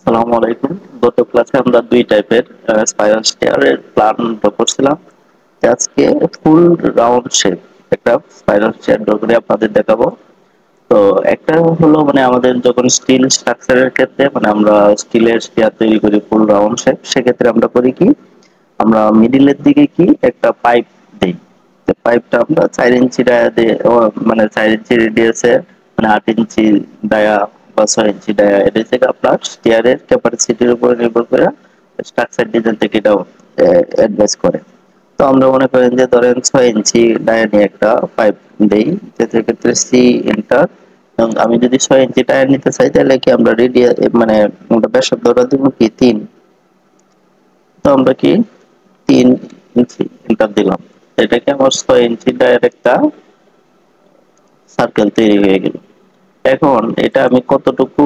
আসসালামু আলাইকুম। গত ক্লাসে আমরা দুই টাইপের স্পাইরাল স্টেয়ারের প্ল্যান ড্র করছিলাম। আজকে ফুল রাউন্ড শেপ একটা স্পাইরাল স্টেয়ার ড্র করে আপনাদের দেখাবো। তো একটা হলো মানে আমাদের যখন স্টিল স্ট্রাকচারের ক্ষেত্রে মানে আমরা স্টিলের স্টেয়ার তৈরি করি ফুল রাউন্ড শেপ, সেক্ষেত্রে আমরা করি কি, আমরা মিডিলের দিকে কি একটা পাইপ দিই। তো পাইপটা আমরা 4 ইঞ্চি ডায়া দিয়ে মানে 4 ইঞ্চি রেডিয়াসে মানে 8 ইঞ্চি ডায়া বা 6 ইঞ্চি ডায়া, এটা থেকে আপনার স্টিয়ারের ক্যাপাসিটির উপর নির্ভর করে স্ট্রাকচার ডিজাইন থেকে এটাও অ্যাডভাইস করে। তো আমরা মনে করেন যে ধরেন 6 ইঞ্চি ডায়া নিয়ে একটা পাইপ দেই, যেতে ক্ষেত্রে সি এন্টার। এবং আমি যদি 6 ইঞ্চি ডায়া নিতে চাই তাহলে কি আমরা রেডিয়াস মানে আমরা ব্যাসার্ধটা দিব কি 3। তো আমরা কি 3 ইঞ্চি এন্টার দিলাম, এটাকে আমার 6 ইঞ্চি ডায়ের একটা সার্কেল তৈরি হয়ে গেল। এখন এটা আমি কতটুকু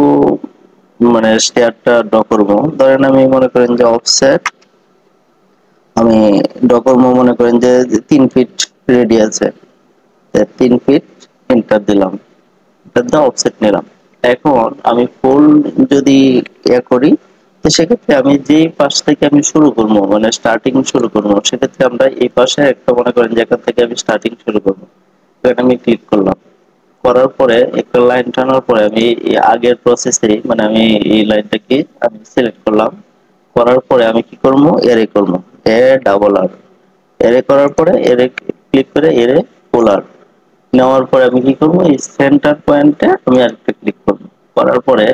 মানে স্টেয়ারটা ড্র করবো, ধরেন আমি মনে করেন যে অফসেট আমি ড্র করবো, মনে করেন যে 3 ফিট রেডিয়াসে, 3 ফিট এন্টার দিলাম, এটা অফসেট নিলাম। এখন আমি ফুল যদি করি, তো সেক্ষেত্রে আমি যে পাশ থেকে আমি শুরু করবো মানে স্টার্টিং শুরু করবো, সেক্ষেত্রে আমরা এই পাশে একটা মনে করেন যে এখান থেকে আমি স্টার্টিং শুরু করবো, তো এটা আমি ক্লিক করলাম। করার পরে একটা লাইন টানার পরে আমি এই আগের প্রসেসে মানে আমি এই লাইনটাকে আমি সিলেক্ট করলাম। করার পরে আমি কি করবো, এরে করবো, এ ডাবল আর, এরে করার পরে এরে ক্লিক করে এরে পোলার নেওয়ার পরে আমি কি করবো, এই সেন্টার পয়েন্টে আমি আরেকটা ক্লিক করবো। করার পরে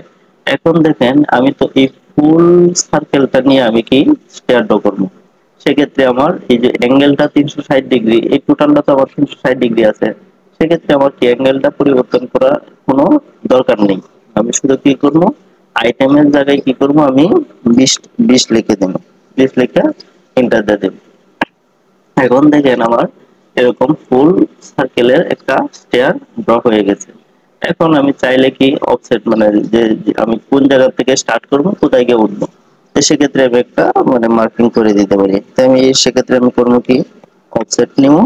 এখন দেখেন আমি তো এই ফুল সার্কেলটা নিয়ে আমি কি স্টেয়ার ড্র করবো। সেক্ষেত্রে আমার এই যে অ্যাঙ্গেলটা 360 ডিগ্রি, এই টোটালটা তো আমার 360 ডিগ্রি আছে। সেক্ষেত্রে আমার কি অ্যাঙ্গেলটা পরিবর্তন করার কোনো দরকার নেই। আমি শুধু কি করবো, আইটেমের জায়গায় কি করবো, আমি 20 লিখে দেবো, 20 লিখে এন্টার দিয়ে দেবো। এখন দেখেন আমার এরকম ফুল সার্কেলের একটা স্টেয়ার ড্র হয়ে গেছে। এখন আমি চাইলে কি অফসেট মানে যে আমি কোন জায়গা থেকে স্টার্ট করব, কোথায় গিয়ে উঠবো, তো সেক্ষেত্রে আমি একটা মানে মার্কিং করে দিতে পারি। তো আমি সেক্ষেত্রে আমি করবো কি, অফসেট নিব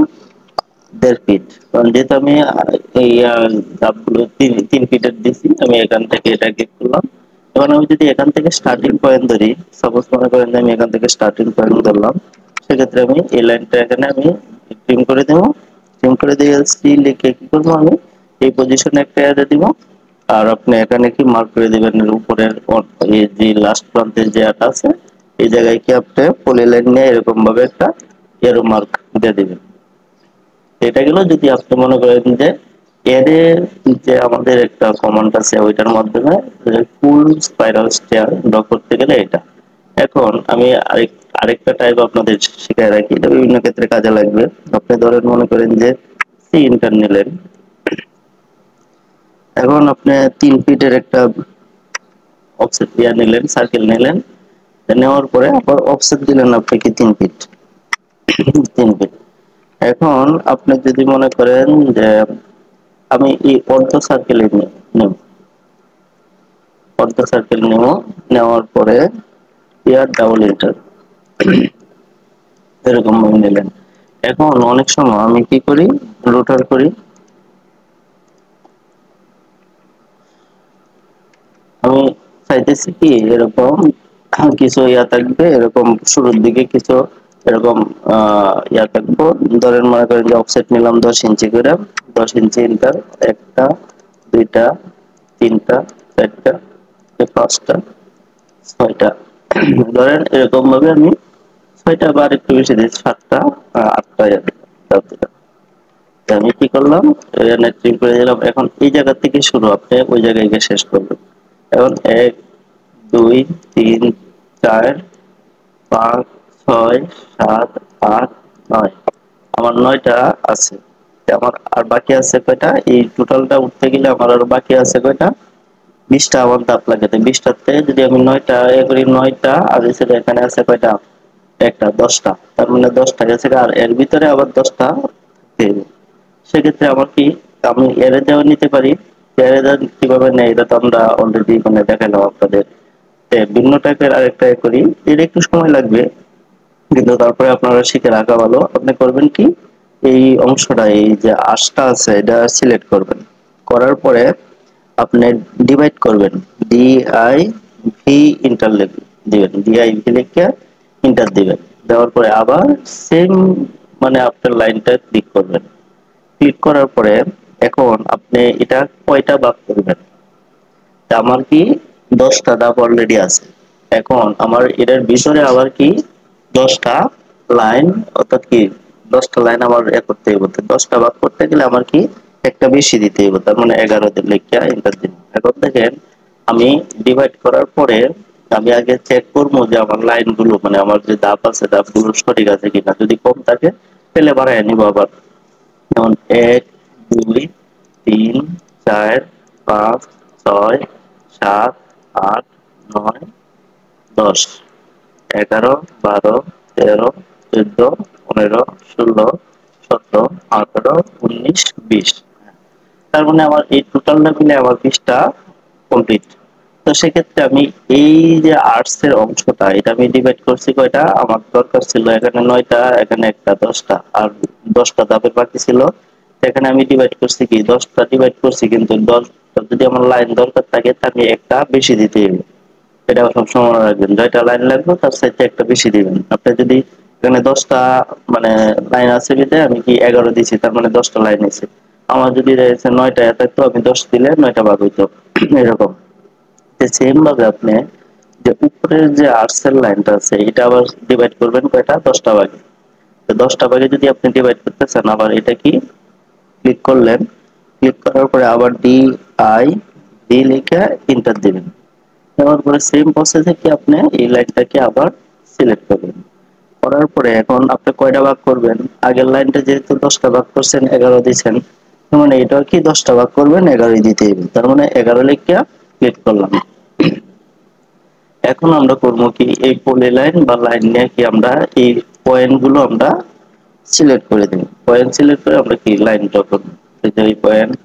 1.5 ফিট, কারণ যেহেতু আমি এই ধাপগুলো 3 ফিটের দিচ্ছি, আমি এখান থেকে এটা ক্লিক করলাম। এবার আমি যদি এখান থেকে স্টার্টিং পয়েন্ট ধরি, সাপোজ মনে করেন যে আমি এখান থেকে স্টার্টিং পয়েন্ট ধরলাম, সেক্ষেত্রে আমি এই লাইনটা এখানে আমি ট্রিম করে দেবো। ট্রিম করে দিয়ে সি লিখে কি করবো, আমি এই পজিশনে একটা অ্যারো দিব। আর আপনি এখানে কি মার্ক করে দিবেন, এর উপরের এই যে লাস্ট প্রান্তের যে আটা আছে, এই জায়গায় কি আপনি পলি লাইন নিয়ে এরকম ভাবে একটা এরো মার্ক দিয়ে দিবেন। এটা গেল যদি আপনি মনে করেন যে এরে যে আমাদের একটা কমান্ড আছে ওইটার মাধ্যমে ফুল স্পাইরাল স্টেয়ার ড্র করতে গেলে এটা। এখন আমি আরেকটা টাইপ আপনাদের শিখায় রাখি, এটা বিভিন্ন ক্ষেত্রে কাজে লাগবে। আপনি ধরেন মনে করেন যে সি ইন্টার নিলেন, এখন আপনি 3 ফিটের একটা অফসেট দিয়ে নিলেন, সার্কেল নিলেন, নেওয়ার পরে আবার অফসেট দিলেন আপনি কি 3 ফিট, 3 ফিট। এখন আপনি যদি মনে করেন যে আমি এই অর্ধ সার্কেলে নেব, অর্ধ সার্কেল নেব, নেওয়ার পরে ইয়ার ডাবল এন্টার এরকম ভাবে নিলেন। এখন অনেক সময় আমি কি করি, রোটার করি, আমি চাইতেছি কি এরকম কিছু ইয়া থাকবে, এরকম শুরুর দিকে কিছু এরকম ইয়া থাকবো। ধরেন মনে করেন যে অফসেট নিলাম 10 ইঞ্চি করে, 10 ইঞ্চি ইন্টার, একটা, দুইটা, তিনটা, চারটা, পাঁচটা, ছয়টা, ধরেন এরকম ভাবে আমি 6টা বা একটু বেশি দিচ্ছি, 7টা, 8টা আমি কি করলাম, এখানে ট্রিম করে দিলাম। এখন এই জায়গা থেকে শুরু, আপনি ওই জায়গায় গিয়ে শেষ করবেন। এখন 1, 2, 3, 4, 5, 6, 7, 8, 9, আমার 9টা আছে। আমার আর বাকি আছে কয়টা, এই টোটালটা উঠতে গেলে আমার আর বাকি আছে কয়টা, 20টা আমার ধাপ লাগে। তো 20টাতে যদি আমি 9টা এ করি, 9টা আর এছাড়া এখানে আছে কয়টা, একটা, 10টা, তার মানে 10টা গেছে, আর এর ভিতরে আবার 10টা থাকবে। সেক্ষেত্রে আমার কি, আমি এরে দেওয়া নিতে পারি। এরে দেওয়া কিভাবে নেই এটা তো আমরা অলরেডি মানে দেখালাম আপনাদের। ভিন্ন টাইপের আরেকটা করি, এর একটু সময় লাগবে, কিন্তু তারপরে আপনারা শিখে রাখা ভালো। আপনি করবেন কি, এই অংশটা এই যে আঁশটা আছে এটা সিলেক্ট করবেন, করার পরে আপনি ডিভাইড করবেন, DI ভি ইন্টার দিবেন, ভিআইভি লিখে ইন্টার দিবেন। দেওয়ার পরে আবার সেম মানে আপনার লাইনটা ক্লিক করবেন। ক্লিক করার পরে এখন আপনি এটা কয়টা ভাগ করবেন? তা আমার কি 10টা ধাপ অলরেডি আছে। এখন আমার এটার ভিতরে আবার কি 10টা লাইন, অর্থাৎ কি 10টা লাইন আমার করতে হবে। 10টা ভাগ করতে গেলে আমার কি একটা বেশি দিতে হবে, তার মানে 11 দিন লিখে এন্টার দিন। এখন দেখেন আমি ডিভাইড করার পরে আমি আগে চেক করবো যে আমার লাইন গুলো মানে আমার যে ধাপ আছে ধাপগুলো সঠিক আছে কিনা। যদি কম থাকে তাহলে বাড়ায় নিবো আবার। যেমন 1, 2, 3, 4, 5, 6, 7, 8, 9, 10, 11, 12, 13, 14, 15, 16, 17, 18, 19, 20। তার মানে আমার এই টোটালটা মিলে আমার 20টা কমপ্লিট। তো সেক্ষেত্রে আমি এই যে আর্টস এর অংশটা এটা আমি ডিভাইড করছি কয়টা, আমার দরকার ছিল এখানে 9টা, এখানে একটা 10টা, আর 10টা ধাপের বাকি ছিল। এখানে আমি ডিভাইড করছি কি 10টা ডিভাইড করছি, কিন্তু 10টা যদি আমার লাইন দরকার থাকে তাহলে আমি একটা বেশি দিতে হবে। এটা সবসময় মনে রাখবেন, 9টা লাইন লাগবে তার সাথে একটা বেশি দিবেন। আপনি যদি এখানে 10টা মানে লাইন আছে বিধায় আমি কি 11 দিছি, তার মানে 10টা লাইন আছে। আমার যদি 9টা থাকতো আমি 10 দিলে 9টা ভাগ হইতো এরকম। সেম ভাবে আপনি যে উপরের যে আর্টসের লাইনটা আছে এটা আবার ডিভাইড করবেন কয়টা, 10টা ভাগে। তো 10টা ভাগে যদি আপনি ডিভাইড করতে চান, আবার এটা কি ক্লিক করলেন, ক্লিক করার পরে আবার ডি আই ডি লিখে এন্টার দিবেন। দেওয়ার পরে সেম প্রসেসে কি আপনি এই লাইনটাকে আবার সিলেক্ট করবেন। করার পরে এখন আপনি কয়টা ভাগ করবেন, আগের লাইনটা যেহেতু 10টা ভাগ করছেন 11 দিয়েছেন, তার মানে এটাও কি 10টা ভাগ করবেন 11 দিতে হবে। তার মানে 11 লিখে ক্লিক করলাম। এখন আমরা করবো কি এই পলি লাইন বা লাইন নিয়ে কি আমরা এই পয়েন্ট গুলো আমরা সিলেক্ট করে দেব। পয়েন্ট সিলেক্ট করে আমরা কি লাইন ড্র করব। এই যে এই পয়েন্ট,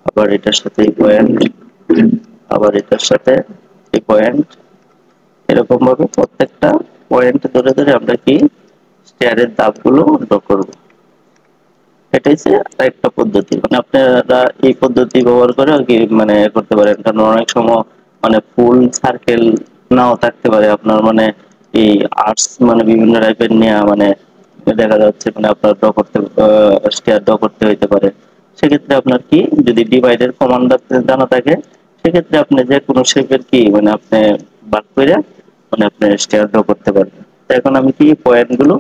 আবার এটার সাথে এই পয়েন্ট, আবার এটার সাথে এই পয়েন্ট, এরকম ভাবে প্রত্যেকটা পয়েন্ট ধরে ধরে আমরা কি স্টেয়ারের ধাপগুলো ড্র করব। এটাই হচ্ছে একটা পদ্ধতি, মানে আপনারা এই পদ্ধতি ব্যবহার করে আর কি মানে করতে পারেন। কারণ অনেক সময় মানে ফুল সার্কেল নাও থাকতে পারে আপনার, মানে এই আর্টস মানে বিভিন্ন টাইপের নিয়ে মানে দেখা যাচ্ছে মানে আপনার ড্র করতে স্টেয়ার ড্র করতে হইতে পারে। সেক্ষেত্রে আপনার কি যদি ডিভাইডের কমান্ড জানা থাকে, সেক্ষেত্রে আপনি যে কোনো শেপের কি মানে আপনি বাদ করে মানে আপনি স্টেয়ার ড্র করতে পারবেন। তো এখন আমি কি পয়েন্ট গুলো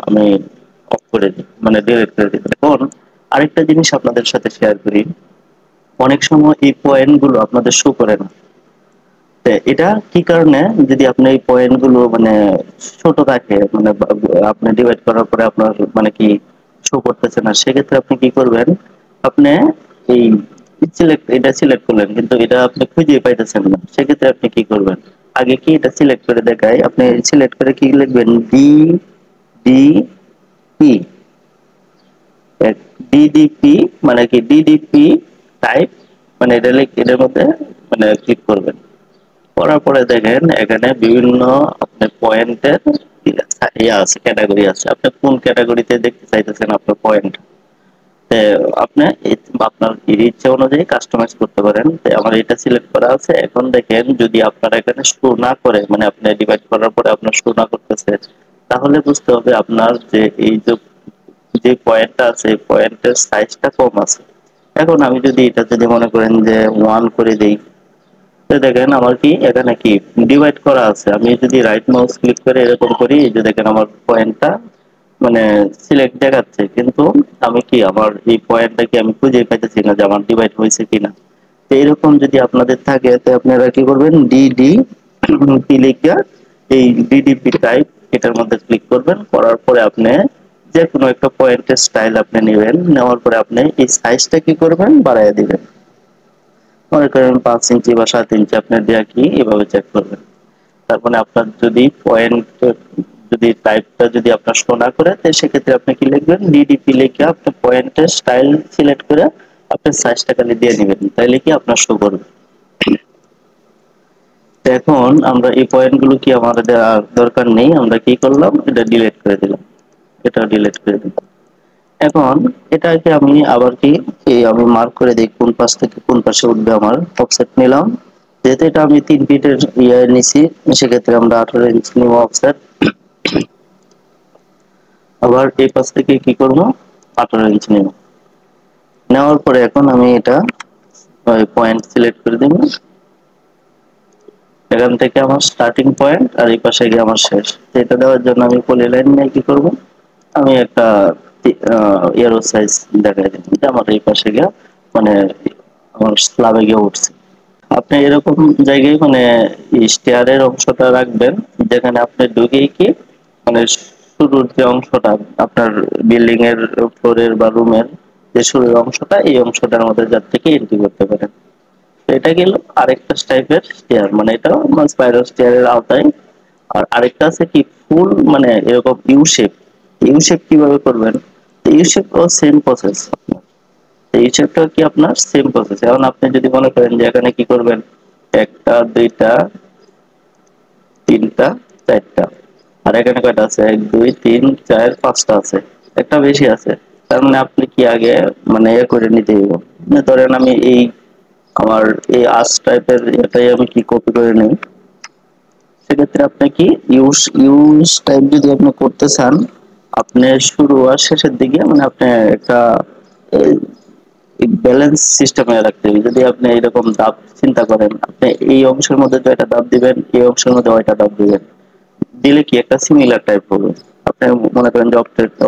আমি অফ করে দিই, মানে ডিলিট করে দিই। এখন আরেকটা জিনিস আপনাদের সাথে শেয়ার করি, অনেক সময় এই পয়েন্ট গুলো আপনাদের শো করে না। এটা কি কারণে, যদি আপনি এই পয়েন্ট গুলো মানে ছোট থাকে মানে আপনি ডিভাইড করার পরে আপনার মানে কি শো করতেছে না, সেক্ষেত্রে আপনি কি করবেন, আপনি এই সিলেক্ট এটা সিলেক্ট করলেন কিন্তু এটা আপনি খুঁজে পাইতেছেন না, সেক্ষেত্রে আপনি কি করবেন, আগে কি এটা সিলেক্ট করে দেখায়, আপনি সিলেক্ট করে কি লিখবেন ডি ডি পি, ডিডিপি মানে কি ডিডিপি টাইপ, মানে এটা এটার মধ্যে মানে ক্লিক করবেন। করার পরে দেখেন এখানে বিভিন্ন আপনার পয়েন্টের ইয়ে আছে, ক্যাটাগরি আছে। আপনি কোন ক্যাটাগরিতে দেখতে চাইতেছেন আপনার পয়েন্ট, আপনি আপনার ইচ্ছা অনুযায়ী কাস্টমাইজ করতে পারেন। তো আমার এটা সিলেক্ট করা আছে। এখন দেখেন যদি আপনার এখানে শো না করে, মানে আপনি ডিভাইড করার পরে আপনার শো না করতেছে, তাহলে বুঝতে হবে আপনার যে এই যে পয়েন্টটা আছে পয়েন্টের সাইজটা কম আছে। এখন আমি যদি এটা যদি মনে করেন যে 1 করে দেই, তো দেখেন আমার কি এখানে কি ডিভাইড করা আছে। আমি যদি রাইট মাউস ক্লিক করে এরকম করি, এই যে দেখেন আমার পয়েন্টটা মানে সিলেক্ট দেখাচ্ছে, কিন্তু আমি কি আমার এই পয়েন্টটা কি আমি খুঁজে পাইতেছি না যে আমার ডিভাইড হয়েছে কিনা। তো এরকম যদি আপনাদের থাকে, তো আপনারা কি করবেন ডিডি পি লিখে এই ডিডিপি টাইপ এটার মধ্যে ক্লিক করবেন। করার পরে আপনি যে কোনো একটা পয়েন্টের স্টাইল আপনি নেবেন, নেওয়ার পরে আপনি এই সাইজটা কি করবেন বাড়াইয়া দিবেন। মনে করেন 5 ইঞ্চি বা 7 ইঞ্চি আপনি দেয়া কি এভাবে চেক করবেন। তারপরে আপনার যদি পয়েন্ট যদি টাইপটা যদি আপনার শো না করে, তো সেক্ষেত্রে আপনি কি লিখবেন ডিডিপি লিখে আপনি পয়েন্টের স্টাইল সিলেক্ট করে আপনি সাইজটা খালি দিয়ে নেবেন, তাইলে কি আপনার শো করবে। এখন আমরা এই পয়েন্ট গুলো কি আমাদের দরকার নেই, আমরা কি করলাম এটা ডিলিট করে দিলাম, এটা ডিলিট করে দিলাম। এখন এটাকে আমি আবার কি আমি মার্ক করে দিই কোন পাশ থেকে কোন পাশে উঠবে, আমার অফসেট নিলাম। যেহেতু এটা আমি 3 ফিটের নিছি, সেক্ষেত্রে আমরা 18 ইঞ্চি নিব অফসেট। আবার এই পাশ থেকে কি করব, 18 ইঞ্চি নেব। নেওয়ার পরে এখন আমি এটা পয়েন্ট সিলেক্ট করে দেব। এখান থেকে আমার স্টার্টিং পয়েন্ট আর এই পাশে গিয়ে আমার শেষ। এটা দেওয়ার জন্য আমি পলি লাইন নিয়ে কি করব, আমি একটা এরো সাইজ দেখাই দেব যে আমার এই পাশে গিয়ে মানে আমার স্ল্যাবে গিয়ে উঠছে। আপনি এরকম জায়গায় মানে স্টেয়ারের অংশটা রাখবেন, যেখানে আপনি ঢুকেই কি মানে শুরুর যে অংশটা আপনার বিল্ডিং এর ফ্লোরের বা রুমের যে শুরুর অংশটা, এই অংশটার মধ্যে যার থেকে এন্ট্রি করতে পারেন। এটা গেল আরেকটা টাইপের স্টেয়ার, মানে এটা স্পাইরাল স্টেয়ারের আওতায়। আর আরেকটা আছে কি ফুল মানে এরকম ইউ শেপ। ইউ শেপ কিভাবে করবেন, you shape O same process. এই শেপটা কি আপনার সেম প্রসেস। এখন আপনি যদি মনে করেন যে এখানে কি করবেন, একটা দুইটা তিনটা চারটা, আর এখানে কয়টা আছে, 1 2 3 4 5টা আছে, একটা বেশি আছে। তার মানে আপনি কি আগে মানে করে নিতে হইব। ধরেন আমি এই আমার এই আর্চ টাইপের এটাই আমি কি কপি করে নিই। সেক্ষেত্রে আপনি কি ইউজ টাইপ যদি আপনি করতে চান, আপনি শুরু আর শেষের দিকে মানে আপনি একটা ব্যালেন্স সিস্টেমে রাখতে হবে। যদি আপনি এরকম ধাপ চিন্তা করেন, আপনি এই অংশের মধ্যে জয়টা ধাপ দিবেন, এই অংশের মধ্যে ওইটা ধাপ দিবেন, দিলে কি একটা সিমিলার টাইপ হবে। আপনি মনে করেন যে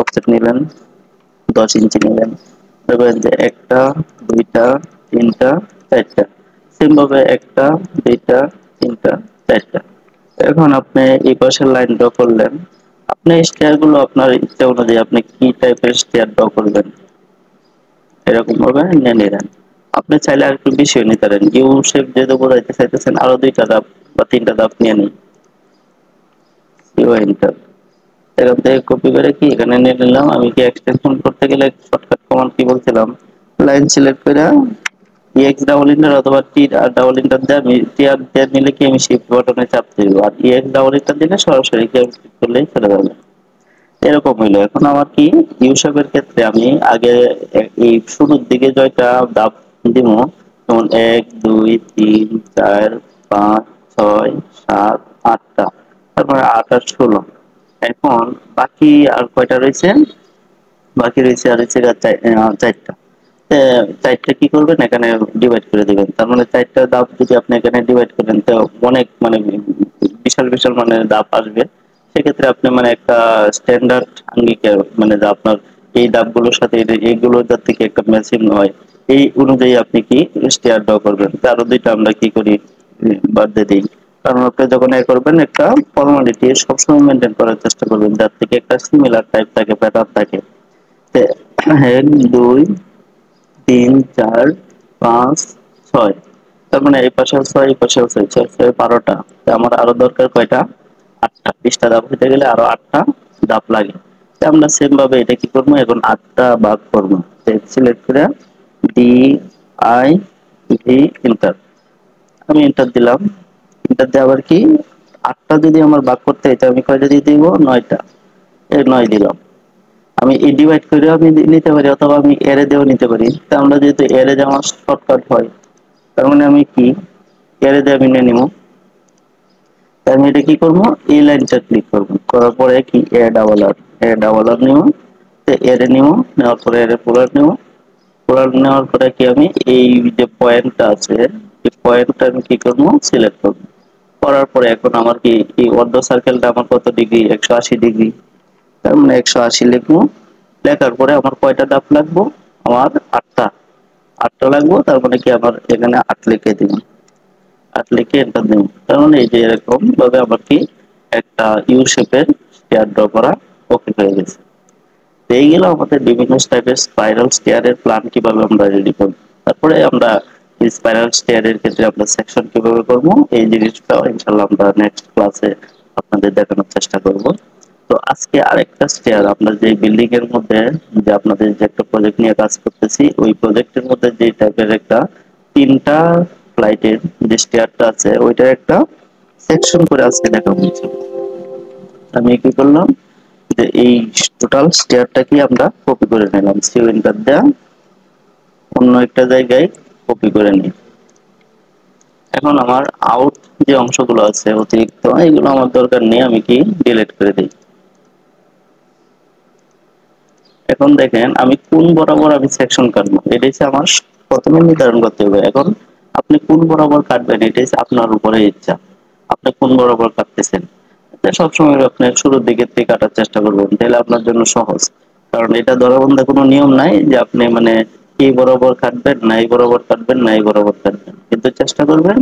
অফসেট নিলেন 10 ইঞ্চি নিলেন, দেখবেন যে একটা দুইটা তিনটা চারটা, সেম ভাবে একটা দুইটা তিনটা চারটা। এখন আপনি এই পাশের লাইন ড্র করলেন, আপনি স্টেয়ার গুলো আপনার ইচ্ছা অনুযায়ী আপনি কি টাইপের স্টেয়ার ড্র করবেন এরকম ভাবে নিয়ে নিলেন। আপনি চাইলে আর একটু বেশিও নিতে পারেন। ইউ শেপ যেহেতু বোঝাইতে চাইতেছেন, আরো 2টা ধাপ বা 3টা ধাপ নিয়ে নিন। ইউ এন্টার, এখান থেকে কপি করে কি এখানে নিয়ে নিলাম। আমি কি এক্সটেনশন করতে গেলে শর্টকাট কমান্ড কি বলছিলাম, লাইন সিলেক্ট করে এক্স ডাবল ইন্টার অথবা টি আর ডাবল ইন্টার দিয়ে আমি টি আর দিয়ে নিলে কি আমি শিফট বাটনে চাপ দিব, আর এক্স ডাবল ইন্টার দিলে সরাসরি ক্লিক করলেই চলে যাবে। এরকম হইলো। এখন আমার কি ইউসেফের ক্ষেত্রে আমি আগে এই শুরুর দিকে জয়টা দাব দিব, যেমন 1 2 3 4 5 6 7 8টা, তারপরে 8 আর 16। এখন বাকি আর কয়টা রয়েছে, বাকি রয়েছে আর হচ্ছে চারটা। চারটা কি করবেন, এখানে ডিভাইড করে দিবেন। তার মানে 4টা ধাপ যদি আপনি এখানে ডিভাইড করেন তো অনেক মানে বিশাল বিশাল মানে ধাপ আসবে। সেক্ষেত্রে আপনি মানে একটা স্ট্যান্ডার্ড আঙ্গিকে মানে যে আপনার এই ধাপগুলোর সাথে এইগুলো যার থেকে একটা ম্যাচিং হয়, এই অনুযায়ী আপনি কি স্টেয়ার ড্র করবেন। আরো 2টা আমরা কি করি বাদ দিয়ে দিই। কারণ আপনি যখন করবেন একটা ফর্মালিটি সবসময় মেনটেন করার চেষ্টা করবেন, যার থেকে একটা সিমিলার টাইপ থাকে, প্যাটার্ন থাকে। 1 2 3 4 5 6, তার মানে এই পাশেও 6 এই পাশেও 6, 6 6 12টা। আমার আরো দরকার কয়টা, 8টা। 20টা ধাপ হতে গেলে আরো 8টা ধাপ লাগে। আমরা সেম ভাবে এটা কি করবো, এখন 8টা ভাগ করবো। সিলেক্ট করে ডি আই ভি এন্টার, আমি এন্টার দিলাম। এন্টার দিয়ে আবার কি 8টা যদি আমার ভাগ করতে হয়, আমি কয়টা দিয়ে দিব, 9টা। এই 9 দিলাম। আমি এই ডিভাইড করে আমি নিতে পারি, অথবা আমি এরে দিয়েও নিতে পারি। তা আমরা যেহেতু এরে দিয়ে আমার শর্টকাট হয়, তার মানে আমি কি এরে দিয়ে আমি নিয়ে নিব। আমি এটা কি করবো, এই লাইনটা ক্লিক করবো, করার পরে কি এ ডাবল আর নিব, এরে নিব, নেওয়ার পরে এরে পোলার নিব। পোলার নেওয়ার পরে কি আমি এই যে পয়েন্টটা আছে, এই পয়েন্টটা আমি কি করবো, সিলেক্ট করবো। করার পরে এখন আমার কি এই অর্ধ সার্কেলটা আমার কত ডিগ্রি, 180 ডিগ্রি। তার মানে 180 লিখবো। লেখার পরে আমার কয়টা ধাপ লাগবো, আমার 8টা। 8টা লাগবো, তার মানে কি আমার এখানে 8 লিখে দিব। 8 লিখে এন্টার দিব। তার মানে এই যে এরকম ভাবে আমার কি একটা ইউ শেপের স্টেয়ার ড্র করা ওকে হয়ে গেছে। এই গেল আমাদের বিভিন্ন টাইপের স্পাইরাল স্টেয়ারের প্ল্যান কিভাবে আমরা রেডি করব। তারপরে আমরা এই স্পাইরাল স্টেয়ারের ক্ষেত্রে আমরা সেকশন কিভাবে করব, এই জিনিসটা ইনশাআল্লাহ আমরা নেক্সট ক্লাসে আপনাদের দেখানোর চেষ্টা করব। তো আজকে আরেকটা স্টেয়ার আপনার যে বিল্ডিং এর মধ্যে যে আপনাদের যে একটা প্রজেক্ট নিয়ে কাজ করতেছি, ওই প্রজেক্টের মধ্যে যে টাইপের একটা 3টা ফ্লাইটের যে স্টেয়ারটা আছে, ওইটার একটা সেকশন করে আজকে দেখাবো। আমি কি করলাম, যে এই টোটাল স্টেয়ারটা কি আমরা কপি করে নিলাম, সিও এন্টার দেয়া অন্য একটা জায়গায় কপি করে নিই। এখন আমার আউট যে অংশগুলো আছে অতিরিক্ত, এগুলো আমার দরকার নেই, আমি কি ডিলিট করে দিই। এখন দেখেন আমি কোন বরাবর আমি সেকশন কাটবো, এটা হচ্ছে আমার প্রথমে নির্ধারণ করতে হবে। এখন আপনি কোন বরাবর কাটবেন এটা হচ্ছে আপনার উপরে ইচ্ছা, আপনি কোন বরাবর কাটতেছেন। সবসময় আপনি শুরুর দিকের থেকে কাটার চেষ্টা করবেন, তাহলে আপনার জন্য সহজ। কারণ এটা ধরাবন্ধা কোনো নিয়ম নাই যে আপনি মানে এই বরাবর কাটবেন না এই বরাবর কাটবেন না এই বরাবর কাটবেন, কিন্তু চেষ্টা করবেন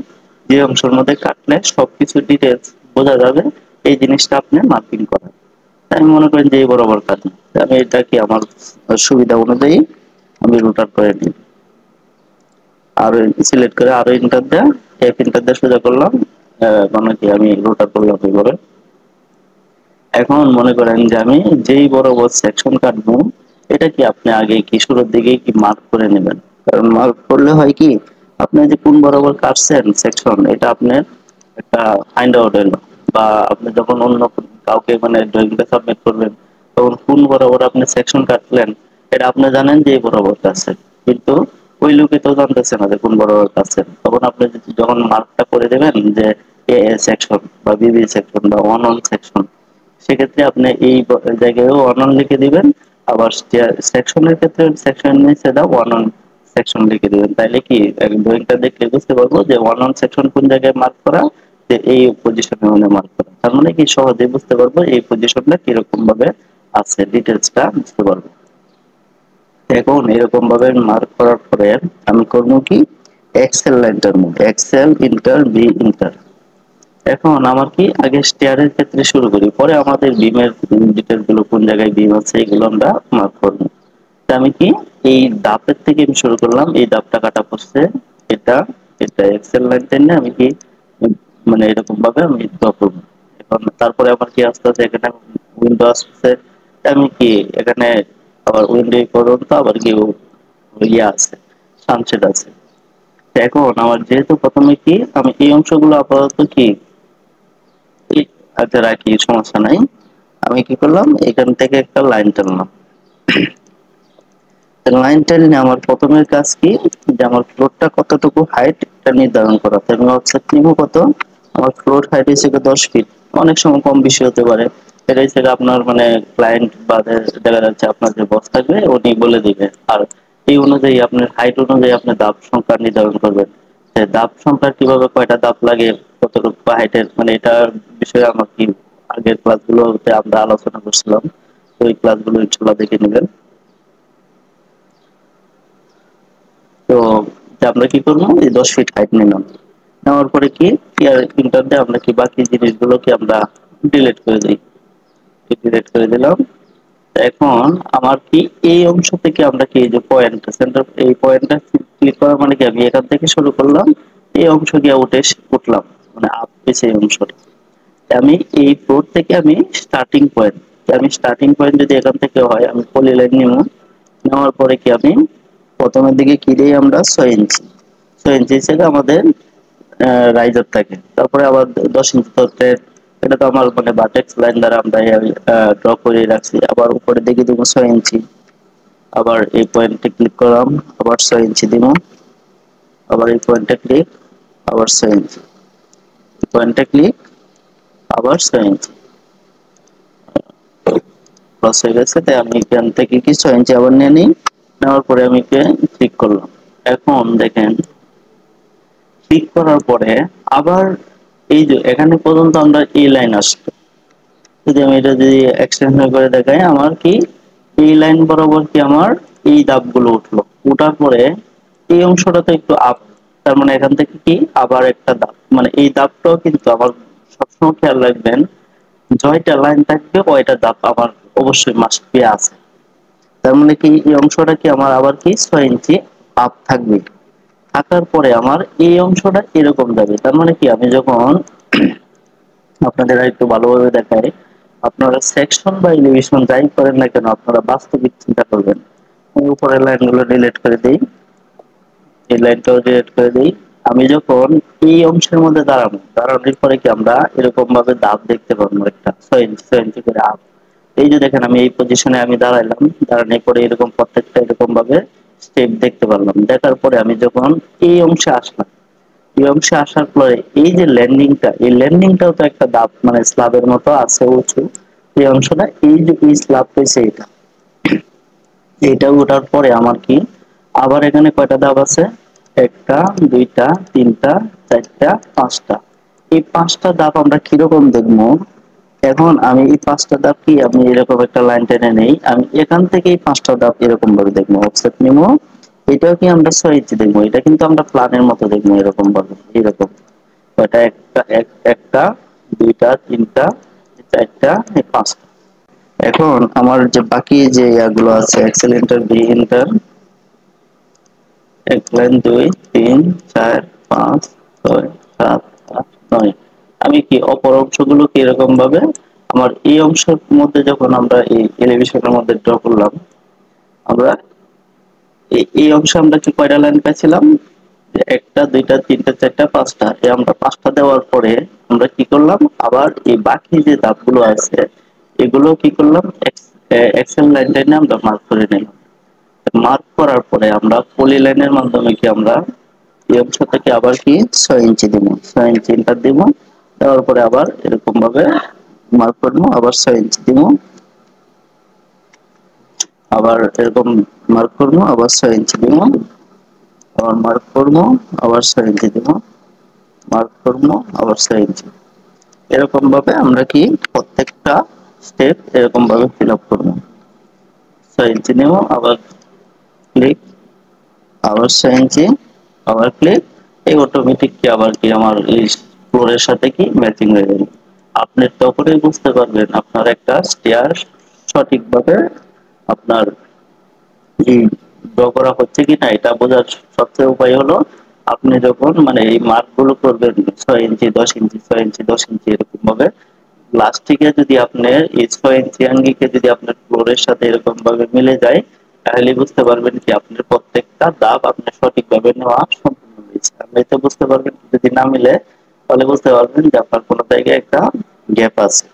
যে অংশের মধ্যে কাটলে সবকিছু ডিটেলস বোঝা যাবে এই জিনিসটা আপনি মার্কিং করেন। আমি মনে করেন যে এই বরাবর কাটি, আমি এটা কি আমার সুবিধা অনুযায়ী আমি রোটার করে নিই, আর সিলেক্ট করে আরো ইন্টার দেয়া এফ ইন্টার দিয়ে সোজা করলাম, মানে কি আমি রোটার করলাম এইভাবে। এখন মনে করেন যে আমি যেই বরাবর সেকশন কাটবো এটা কি আপনি আগে কি শুরুর দিকে কি মার্ক করে নেবেন, কারণ মার্ক করলে হয় কি আপনি যে কোন বরাবর কাটছেন সেকশন এটা আপনার একটা ফাইন্ড আউট হলো, বা আপনি যখন অন্য কাউকে মানে ড্রয়িংটা সাবমিট করবেন তখন কোন বরাবর আপনি সেকশন কাটলেন এটা আপনি জানেন যে এই বরাবর কাটছেন, কিন্তু ওই লোকে তো জানতেছে না যে কোন বরাবর কাটছেন। তখন আপনি যখন মার্কটা করে দেবেন যে এ সেকশন বা বিবি সেকশন বা ওয়ান অন সেকশন, সেক্ষেত্রে আপনি এই জায়গায়ও ওয়ান অন লিখে দিবেন, আবার সেকশনের ক্ষেত্রে সেকশন নিচে দাও ওয়ান অন সেকশন লিখে দিবেন, তাইলে কি ড্রয়িংটা দেখলে বুঝতে পারবো যে ওয়ান অন সেকশন কোন জায়গায় মার্ক করা, যে এই পজিশনে মানে মার্ক করা। তার মানে কি সহজেই বুঝতে পারবো এই পজিশনটা কিরকম ভাবে আছে, ডিটেলসটা বুঝতে পারবো। এখন এরকম ভাবে মার্ক করার পরে আমি করবো কি এক্সেল লাইনটার মধ্যে এক্সেল ইন্টার বি ইন্টার। এখন আমার কি আগে স্টেয়ারের ক্ষেত্রে শুরু করি, পরে আমাদের বিমের ডিটেল গুলো কোন জায়গায় বিম আছে এগুলো আমরা মার্ক করবো। আমি কি এই ধাপের থেকে আমি শুরু করলাম, এই ধাপটা কাটা পড়ছে, এটা এটা এক্সেল লাইন টেনে আমি কি মানে এরকম ভাবে আমি ড্র করবো। এখন তারপরে আবার কি আস্তে আস্তে এখানে উইন্ডো আসছে, আমি কি এখানে আবার উইন্ডো পর্যন্ত আবার কি ইয়ে আছে, সানসেট আছে। এখন আমার যেহেতু প্রথমে কি আমি এই অংশগুলো আপাতত কি আচ্ছা রাখি, সমস্যা নাই। আমি কি করলাম এখান থেকে একটা লাইন টানলাম, লাইন টেনে আমার প্রথমের কাজ কি যে আমার ফ্লোরটা কতটুকু হাইট এটা নির্ধারণ করা। আমি অফসেট নিব কত, আমার ফ্লোর হাইট হিসেবে 10 ফিট, অনেক সময় কম বেশি হতে পারে। এটা হিসেবে আপনার মানে ক্লায়েন্ট বা দেখা যাচ্ছে আপনার যে বস থাকবে উনি বলে দিবে, আর এই অনুযায়ী আপনার হাইট অনুযায়ী আপনি ধাপ সংখ্যা নির্ধারণ করবেন। ধাপ সংখ্যা কিভাবে কয়টা ধাপ লাগে কতটুকু হাইটের মানে এটার বিষয়ে আমার কি আগের ক্লাসগুলোতে আমরা আলোচনা করছিলাম, তো ওই ক্লাসগুলো ইনশাল্লাহ দেখে নেবেন। তো আমরা কি করবো এই 10 ফিট হাইট নিলাম, নেওয়ার পরে কি প্রিন্টার দিয়ে আমরা কি বাকি জিনিসগুলোকে আমরা ডিলিট করে দিই, ডিলিট করে দিলাম। এখন আমার কি এই অংশ থেকে আমরা কি এই যে পয়েন্ট সেন্টার এই পয়েন্টটা ক্লিক করা মানে কি আমি এখান থেকে শুরু করলাম, এই অংশ গিয়ে উঠলাম মানে আপ পেছে এই অংশটা। আমি এই ফ্লোর থেকে আমি স্টার্টিং পয়েন্ট, আমি স্টার্টিং পয়েন্ট যদি এখান থেকে হয় আমি পলি লাইন নিব, নেওয়ার পরে কি আমি প্রথমের দিকে কি দিই আমরা 6 ইঞ্চি, 6 ইঞ্চি হিসেবে আমাদের রাইজার থাকে। তারপরে আবার 10 ইঞ্চি ধরতে, এটা তো আমার মানে বাটেক্স লাইন দ্বারা আমরা ড্র করে রাখছি। আবার উপরের দিকে দিব 6 ইঞ্চি, আবার এই পয়েন্টে ক্লিক করলাম, আবার 6 ইঞ্চি দিব, আবার এই পয়েন্টে ক্লিক, আবার 6 ইঞ্চি, পয়েন্টে ক্লিক, আবার 6 ইঞ্চি ক্রস হয়ে গেছে। তাই আমি এখান থেকে কি 6 ইঞ্চি আবার নিয়ে নিই, নেওয়ার পরে আমি ক্লিক করলাম। এখন দেখেন ক্লিক করার পরে আবার এই যে এখানে পর্যন্ত আমরা এই লাইন আসবে, যদি আমি এটা যদি এক্সটেনশন করে দেখাই আমার কি এই লাইন বরাবর কি আমার এই ধাপগুলো উঠলো, উঠার পরে এই অংশটা তো একটু আপ, তার মানে এখান থেকে কি আবার একটা ধাপ, মানে এই ধাপটাও কিন্তু আবার সবসময় খেয়াল রাখবেন জয়টা লাইন থাকবে ওইটা ধাপ আমার অবশ্যই মাস্ট বি আছে। তার মানে কি এই অংশটা কি আমার আবার কি 6 ইঞ্চি আপ থাকবে, থাকার পরে আমার এই অংশটা এরকম যাবে। তার মানে কি আমি যখন আপনাদের একটু ভালোভাবে দেখাই, আপনারা সেকশন বা এলিভেশন যাই করেন না কেন আপনারা বাস্তবিক চিন্তা করবেন। আমি উপরের লাইনগুলো ডিলিট করে দিই, এই লাইনটাও ডিলিট করে দিই। আমি যখন এই অংশের মধ্যে দাঁড়াবো, দাঁড়ানোর পরে কি আমরা এরকম ভাবে ধাপ দেখতে পাবো একটা 6 ইঞ্চি 6 ইঞ্চি করে আপ। এই যে দেখেন আমি এই পজিশনে আমি দাঁড়াইলাম, দাঁড়ানোর পরে এরকম প্রত্যেকটা এরকম ভাবে স্টেপ দেখতে পারলাম। দেখার পরে আমি যখন এই অংশে আসলাম, এই অংশে আসার পরে এই যে ল্যান্ডিংটা, এই ল্যান্ডিংটাও তো একটা ধাপ, মানে স্ল্যাবের মতো আছে উঁচু এই অংশটা, এই যে এই স্ল্যাব পেয়েছে এটা, এইটা ওঠার পরে আমার কি আবার এখানে কয়টা ধাপ আছে, একটা, দুইটা, তিনটা, চারটা, পাঁচটা। এই পাঁচটা ধাপ আমরা কিরকম দেখবো, এখন আমি এই পাঁচটা ধাপ কি আমি এরকম একটা লাইন টেনে নেই, আমি এখান থেকে এই পাঁচটা ধাপ এরকম ভাবে দেখবো, অফসেট নিবো, এটাও কি আমরা 6 ইঞ্চি দেখবো, এটা কিন্তু আমরা প্ল্যানের মতো দেখবো এরকম ভাবে, এরকম এটা একটা একটা, দুইটা, তিনটা, চারটা, এই পাঁচটা। এখন আমার যে বাকি যে ইয়াগুলো আছে, এক্সেল এন্টার, বি এন্টার, এক লাইন, দুই, তিন, চার, পাঁচ, ছয়, সাত, আট, নয়, আমি কি অপর অংশগুলো কি এরকম ভাবে আমার এই অংশের মধ্যে যখন আমরা এই এলিভেশনের মধ্যে ড্র করলাম, আমরা এই অংশে আমরা কি কয়টা লাইন পেয়েছিলাম, যে একটা, দুইটা, তিনটা, চারটা, পাঁচটা, এই আমরা পাঁচটা দেওয়ার পরে আমরা কি করলাম, আবার এই বাকি যে ধাপগুলো আছে এগুলো কি করলাম, এক্সেল লাইন টেনে আমরা মার্ক করে নিলাম। মার্ক করার পরে আমরা পলি লাইনের মাধ্যমে কি আমরা এই অংশ থেকে আবার কি 6 ইঞ্চি দিব, 6 ইঞ্চি ইন্টার দিব, দেওয়ার পরে আবার এরকম ভাবে মার্ক করবো, আবার 6 ইঞ্চি দিব, আবার এরকম মার্ক করবো, আবার 6 ইঞ্চি দিব, আবার মার্ক করবো, আবার 6 ইঞ্চি দিব, মার্ক করবো, আবার 6 ইঞ্চি। এরকম ভাবে আমরা কি প্রত্যেকটা স্টেপ এরকম ভাবে ফিল আপ করবো। 6 ইঞ্চি নেব, আবার ক্লিক, আবার 6 ইঞ্চি, আবার ক্লিক, এই অটোমেটিক কি আবার কি আমার এই ফ্লোরের সাথে কি ম্যাচিং হয়ে যাবে। আপনি তখনই বুঝতে পারবেন আপনার একটা স্টেয়ার সঠিকভাবে আপনার এই ড্র করা হচ্ছে কিনা, এটা বোঝার সবচেয়ে উপায় হলো আপনি যখন মানে এই মার্ক গুলো করবেন 6 ইঞ্চি, 10 ইঞ্চি, 6 ইঞ্চি, 10 ইঞ্চি এরকম ভাবে, লাস্টিকে যদি আপনার এই 6 ইঞ্চি আঙ্গিকে যদি আপনার ফ্লোরের সাথে এরকম ভাবে মিলে যায়, তাহলে বুঝতে পারবেন কি আপনার প্রত্যেকটা ধাপ আপনার সঠিকভাবে নেওয়া সম্পূর্ণ হয়েছে। আপনি তো বুঝতে পারবেন, যদি না মিলে তাহলে বুঝতে পারবেন যে আপনার কোনো জায়গায় একটা গ্যাপ আছে।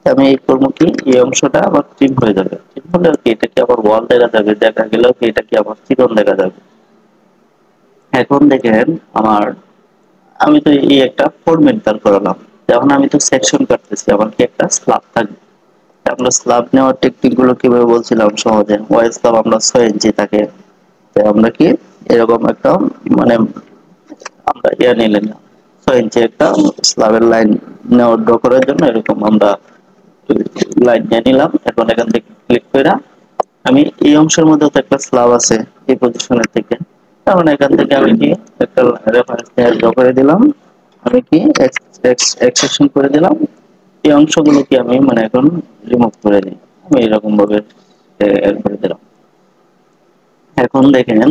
আমি এই করবো কি, এই অংশটা আবার ট্রিম হয়ে যাবে, ট্রিম হলে কি এটা কি আবার ওয়াল দেখা যাবে, দেখা গেলেও কি এটা কি আবার চিকন দেখা যাবে। এখন দেখেন আমার, আমি তো এই একটা ফরম্যাট দাঁড় করালাম, এখন আমি তো সেকশন কাটতেছি, আমার কি একটা স্ল্যাব থাকবে। আমরা স্ল্যাব নেওয়ার টেকনিক গুলো কিভাবে বলছিলাম সহজে, ওয়াই স্ল্যাব আমরা 6 ইঞ্চি থাকে, তাই আমরা কি এরকম একটা মানে আমরা ইয়া নিলেন 6 ইঞ্চি একটা স্ল্যাবের লাইন নেওয়ার ড্র করার জন্য এরকম আমরা লাইন নিয়ে নিলাম। এখন এখান থেকে ক্লিক করে আমি এই অংশের মধ্যে তো একটা স্ল্যাব আছে এই পজিশনের থেকে, তার মানে এখান থেকে আমি কি একটা রেফারেন্স লেয়ার ড্র করে দিলাম, আমি কি এক্সট্রাকশন করে দিলাম, এই অংশগুলো কি আমি মানে এখন রিমুভ করে দিই, আমি এরকম ভাবে এড করে দিলাম। এখন দেখেন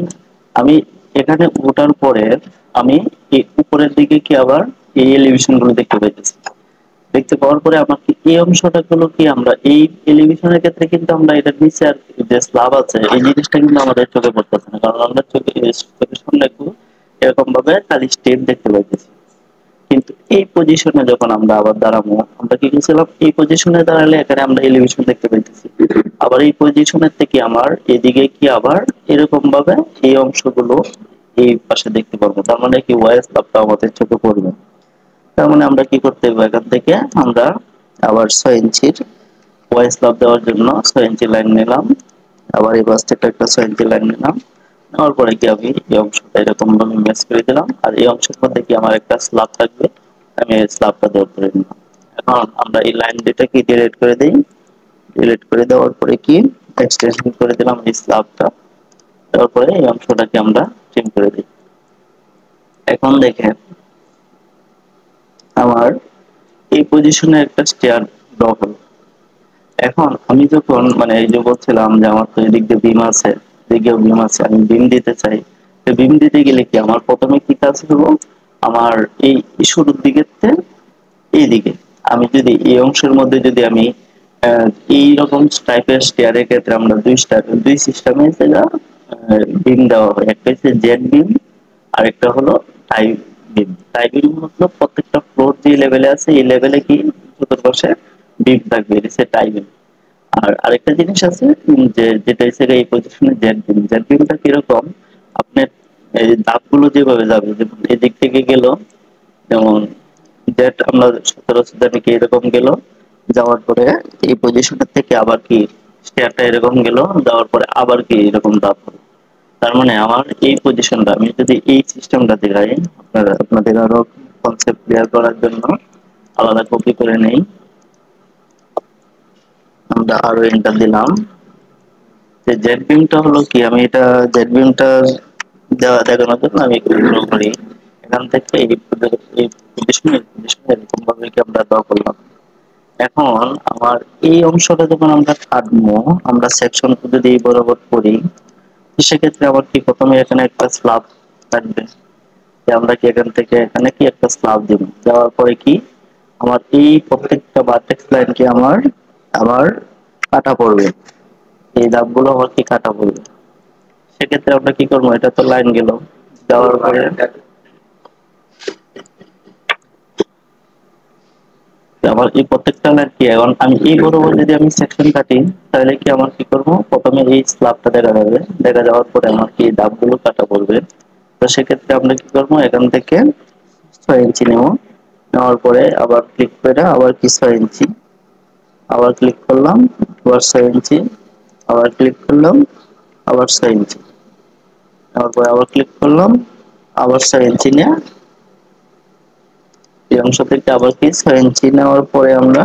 আমি এখানে ওঠার পরে আমি এই উপরের দিকে কি আবার এই এলিভেশন গুলো দেখতে পাইতেছি, দেখতে পাওয়ার পরে আমার কি এই অংশটা গুলো কি আমরা এই এলিভেশনের ক্ষেত্রে কিন্তু আমরা এটার নিচে আর যে স্ল্যাব আছে এই জিনিসটা কিন্তু আমাদের চোখে পড়তেছে না, কারণ আমরা চোখের সামনে একটু এরকম ভাবে খালি স্টেপ দেখতে পাইতেছি। কিন্তু এই পজিশনে যখন আমরা আবার দাঁড়াবো, আমরা কি করছিলাম, এই পজিশনে দাঁড়ালে এখানে আমরা এলিভেশন দেখতে পাইতেছি, আবার এই পজিশনের থেকে আমার এদিকে কি আবার এরকম ভাবে এই অংশগুলো এই পাশে দেখতে পারবো, তার মানে কি ওয়াইস লাভটা আমাদের চোখে পড়বে। তার মানে আমরা কি করতে হবে, এখান থেকে আমরা আবার 6 ইঞ্চির ওয়াইস লাভ দেওয়ার জন্য 6 ইঞ্চি লাইন নিলাম, আবার এই পাশ থেকে একটা 6 ইঞ্চি লাইন নিলাম, নেওয়ার পরে কি আমি এই অংশটা এরকম ভাবে ম্যাচ করে দিলাম, আর এই অংশের মধ্যে কি আমার একটা স্ল্যাব থাকবে, আমি এই স্ল্যাবটা দূর করে নিলাম। এখন আমরা এই লাইন দুটা কি ডিলিট করে দিই, ডিলিট করে দেওয়ার পরে কি এক্সটেনশন করে দিলাম এই স্ল্যাবটা, দেওয়ার পরে এই অংশটাকে আমরা ট্রিম করে দিই। এখন দেখেন আমার এই পজিশনে একটা স্টেয়ার ড্র হলো। এখন আমি যখন মানে এই যে বলছিলাম যে আমার তো এদিক দিয়ে বিম আছে, এদিকেও বিম আছে, আমি বিম দিতে চাই, তো বিম দিতে গেলে কি আমার প্রথমে কি কাজ হলো, আমার এই শুরুর দিকের এইদিকে আমি যদি এই অংশের মধ্যে যদি আমি এইরকম টাইপের স্টেয়ারের ক্ষেত্রে আমরা দুই সিস্টেমে সেটা বিম দেওয়া হয়, একটা হচ্ছে জেড বিম আর একটা হলো টাই বিম। টাই বিম হলো প্রত্যেকটা ফ্লোর যে লেভেলে আছে এই লেভেলে কি চতুর্পাশে বিম থাকবে, এটা হচ্ছে টাই বিম। আর আরেকটা জিনিস আছে যে যেটা হচ্ছে এই পজিশনে জেড বিম। জেড বিমটা কিরকম, আপনার এই ধাপগুলো যেভাবে যাবে, যেমন এদিক থেকে গেল, যেমন জেড আমরা 17 জানি কি এরকম গেল, যাওয়ার পরে এই পজিশনের থেকে আবার কি স্টেয়ারটা এরকম গেল, যাওয়ার পরে আবার কি এরকম ধাপ হলো। তার মানে আমার এই পজিশনটা আমি যদি এই সিস্টেমটা দেখাই, আপনাদের আরো কনসেপ্ট ক্লিয়ার করার জন্য আলাদা কপি করে নেই, আমরা আরো এন্টার দিলাম। যে জেড বিমটা হলো কি, আমি এটা জেড বিমটা দেখানোর জন্য আমি একটু ড্র করি। এখান থেকে এই পজিশনে এরকম ভাবে কি আমরা ড্র করলাম। এখন আমার এই অংশটা যখন আমরা কাটবো, আমরা সেকশন যদি বরাবর করি, সেক্ষেত্রে আমার কি প্রথমে এখানে একটা স্ল্যাব থাকবে, যে আমরা কি এখান থেকে এখানে কি একটা স্ল্যাব দিব, দেওয়ার পরে কি আমার এই প্রত্যেকটা ভার্টেক্স লাইন কি আমার আবার কাটা পড়বে, এই ধাপগুলো আমার কি কাটা পড়বে। সেক্ষেত্রে আমরা কি করবো, এটা তো লাইন গেল, দেওয়ার পরে আমার এই প্রত্যেকটা লাইন কি, এখন আমি এই বরাবর যদি আমি সেকশন কাটি, তাহলে কি আমার কি করবো, প্রথমে এই স্ল্যাবটা দেখা যাবে, দেখা যাওয়ার পরে আমার কি ধাপগুলো কাটা পড়বে। তো সেক্ষেত্রে আমরা কি করবো, এখান থেকে 6 ইঞ্চি নেব, নেওয়ার পরে আবার ক্লিক করে আবার কি 6 ইঞ্চি, আবার ক্লিক করলাম, আবার 6 ইঞ্চি, আবার ক্লিক করলাম, আবার 6 ইঞ্চি, তারপরে আবার ক্লিক করলাম, আবার 6 ইঞ্চি নিয়ে এই অংশ থেকে আবার কি 6 ইঞ্চি নেওয়ার পরে আমরা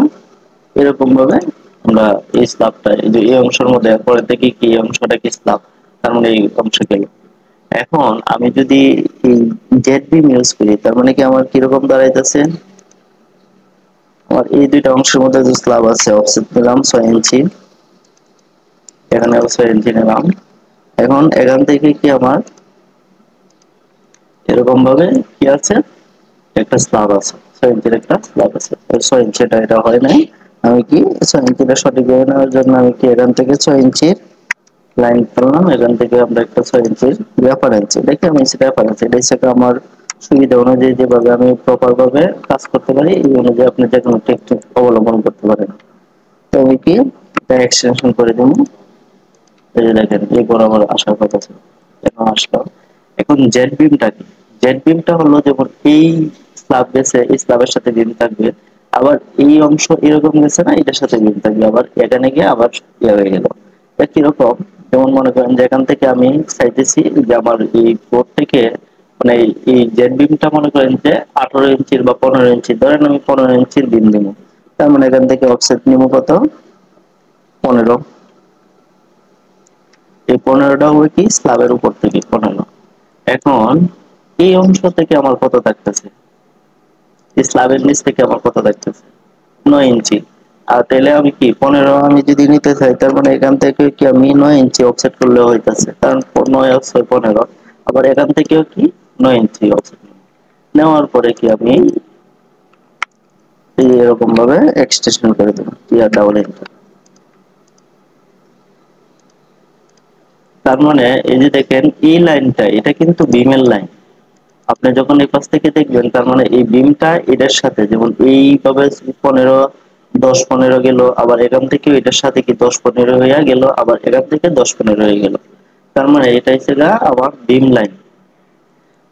এরকম ভাবে আমরা এই স্ল্যাবটা, এই যে এই অংশের মধ্যে পরে থেকে কি এই অংশটা কি স্ল্যাব, তার মানে এই অংশ গেল। এখন আমি যদি এই জেড বিম ইউজ করি, তার মানে কি আমার কিরকম দাঁড়াইতেছে, আমার এই দুইটা অংশের মধ্যে যে স্ল্যাব আছে, অফসেট নিলাম 6 ইঞ্চি, এখানে 6 ইঞ্চি নিলাম। এখন এখান থেকে কি আমার এরকম ভাবে কি আছে, একটা স্ল্যাব আছে, 6 ইঞ্চির একটা স্ল্যাব আছে। 6 ইঞ্চিটা এটা হয় নাই, আমি কি 6 ইঞ্চিটা সঠিক হয়ে নেওয়ার জন্য আমি কি এখান থেকে 6 ইঞ্চির লাইন করলাম, এখান থেকে আমরা একটা 6 ইঞ্চির রেফারেন্স, দেখি আমি সেটা রেফারেন্স, এটা হিসেবে আমার সুবিধা অনুযায়ী যেভাবে আমি প্রপার ভাবে কাজ করতে পারি, এই অনুযায়ী আপনি যে কোনো টেকনিক অবলম্বন করতে পারেন। তো আমি কি এটা এক্সটেনশন করে দেবো, এই যে দেখেন এই বরাবর আসার কথা ছিল, এখন আসলো। এখন জেড বিমটা কি, জেড বিমটা হলো যেমন এই স্ল্যাব গেছে, এই স্ল্যাবের সাথে বিম থাকবে, আবার এই অংশ এরকম গেছে না, এটার সাথে বিম থাকবে, আবার এখানে গিয়ে আবার ইয়ে হয়ে গেল। এটা কিরকম, যেমন মনে করেন যে এখান থেকে আমি চাইতেছি যে আমার এই বোর্ড থেকে মানে এই জেড বিমটা মনে করেন যে 18 ইঞ্চির বা 15 ইঞ্চি, ধরেন আমি 15 ইঞ্চির বিম দিব, তার মানে এখান থেকে অফসেট নিব কত, 15। এই 15টা হবে কি স্ল্যাবের উপর থেকে 15। এখন এই অংশ থেকে আমার কত থাকতেছে, এই স্ল্যাবের নিচ থেকে আমার কত থাকতেছে, 9 ইঞ্চি। আর তাহলে আমি কি 15 আমি যদি নিতে চাই, তার মানে এখান থেকে কি আমি 9 ইঞ্চি অফসেট করলে হইতাছে, কারণ 9 অফসেট 15, আবার এখান থেকেও কি 9 ইঞ্চি অফসেট নেওয়ার পরে কি আমি এই এরকম ভাবে এক্সটেনশন করে দেবো, টিআর ডাবল এন্টার। তার মানে এই যে দেখেন এই লাইনটা, এটা কিন্তু বিমের লাইন, আপনি যখন এই পাশ থেকে দেখবেন, তার মানে এই বিমটা এটার সাথে যেমন এইভাবে 15, 10, 15 গেল, আবার এখান থেকে এটার সাথে কি 10, 15 হয়ে গেল, আবার এখান থেকে 10, 15 হয়ে গেল। তার মানে এটা হচ্ছে গা আমার বিম লাইন।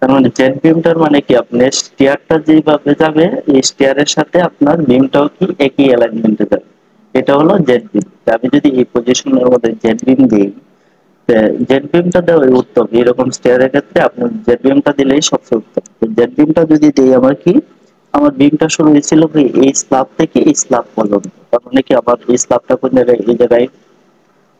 তার মানে জেড বিমটার মানে কি, আপনার স্টিয়ারটা যেভাবে যাবে, এই স্টিয়ারের সাথে আপনার বিমটাও কি একই অ্যালাইনমেন্টে যাবে, এটা হলো জেড বিম। আমি যদি এই পজিশনের মধ্যে জেড বিম দিই, জেড বিমটা দেওয়াই উত্তম, এরকম স্টেয়ারের ক্ষেত্রে আপনার জেড বিমটা দিলেই সবচেয়ে উত্তম। জেড বিমটা যদি দেই, আমার কি আমার বিমটা শুরু হয়েছিল কি এই স্ল্যাব থেকে এই স্ল্যাব পর্যন্ত, তার মানে কি আমার এই স্ল্যাবটা কোন জায়গায়, এই জায়গায়।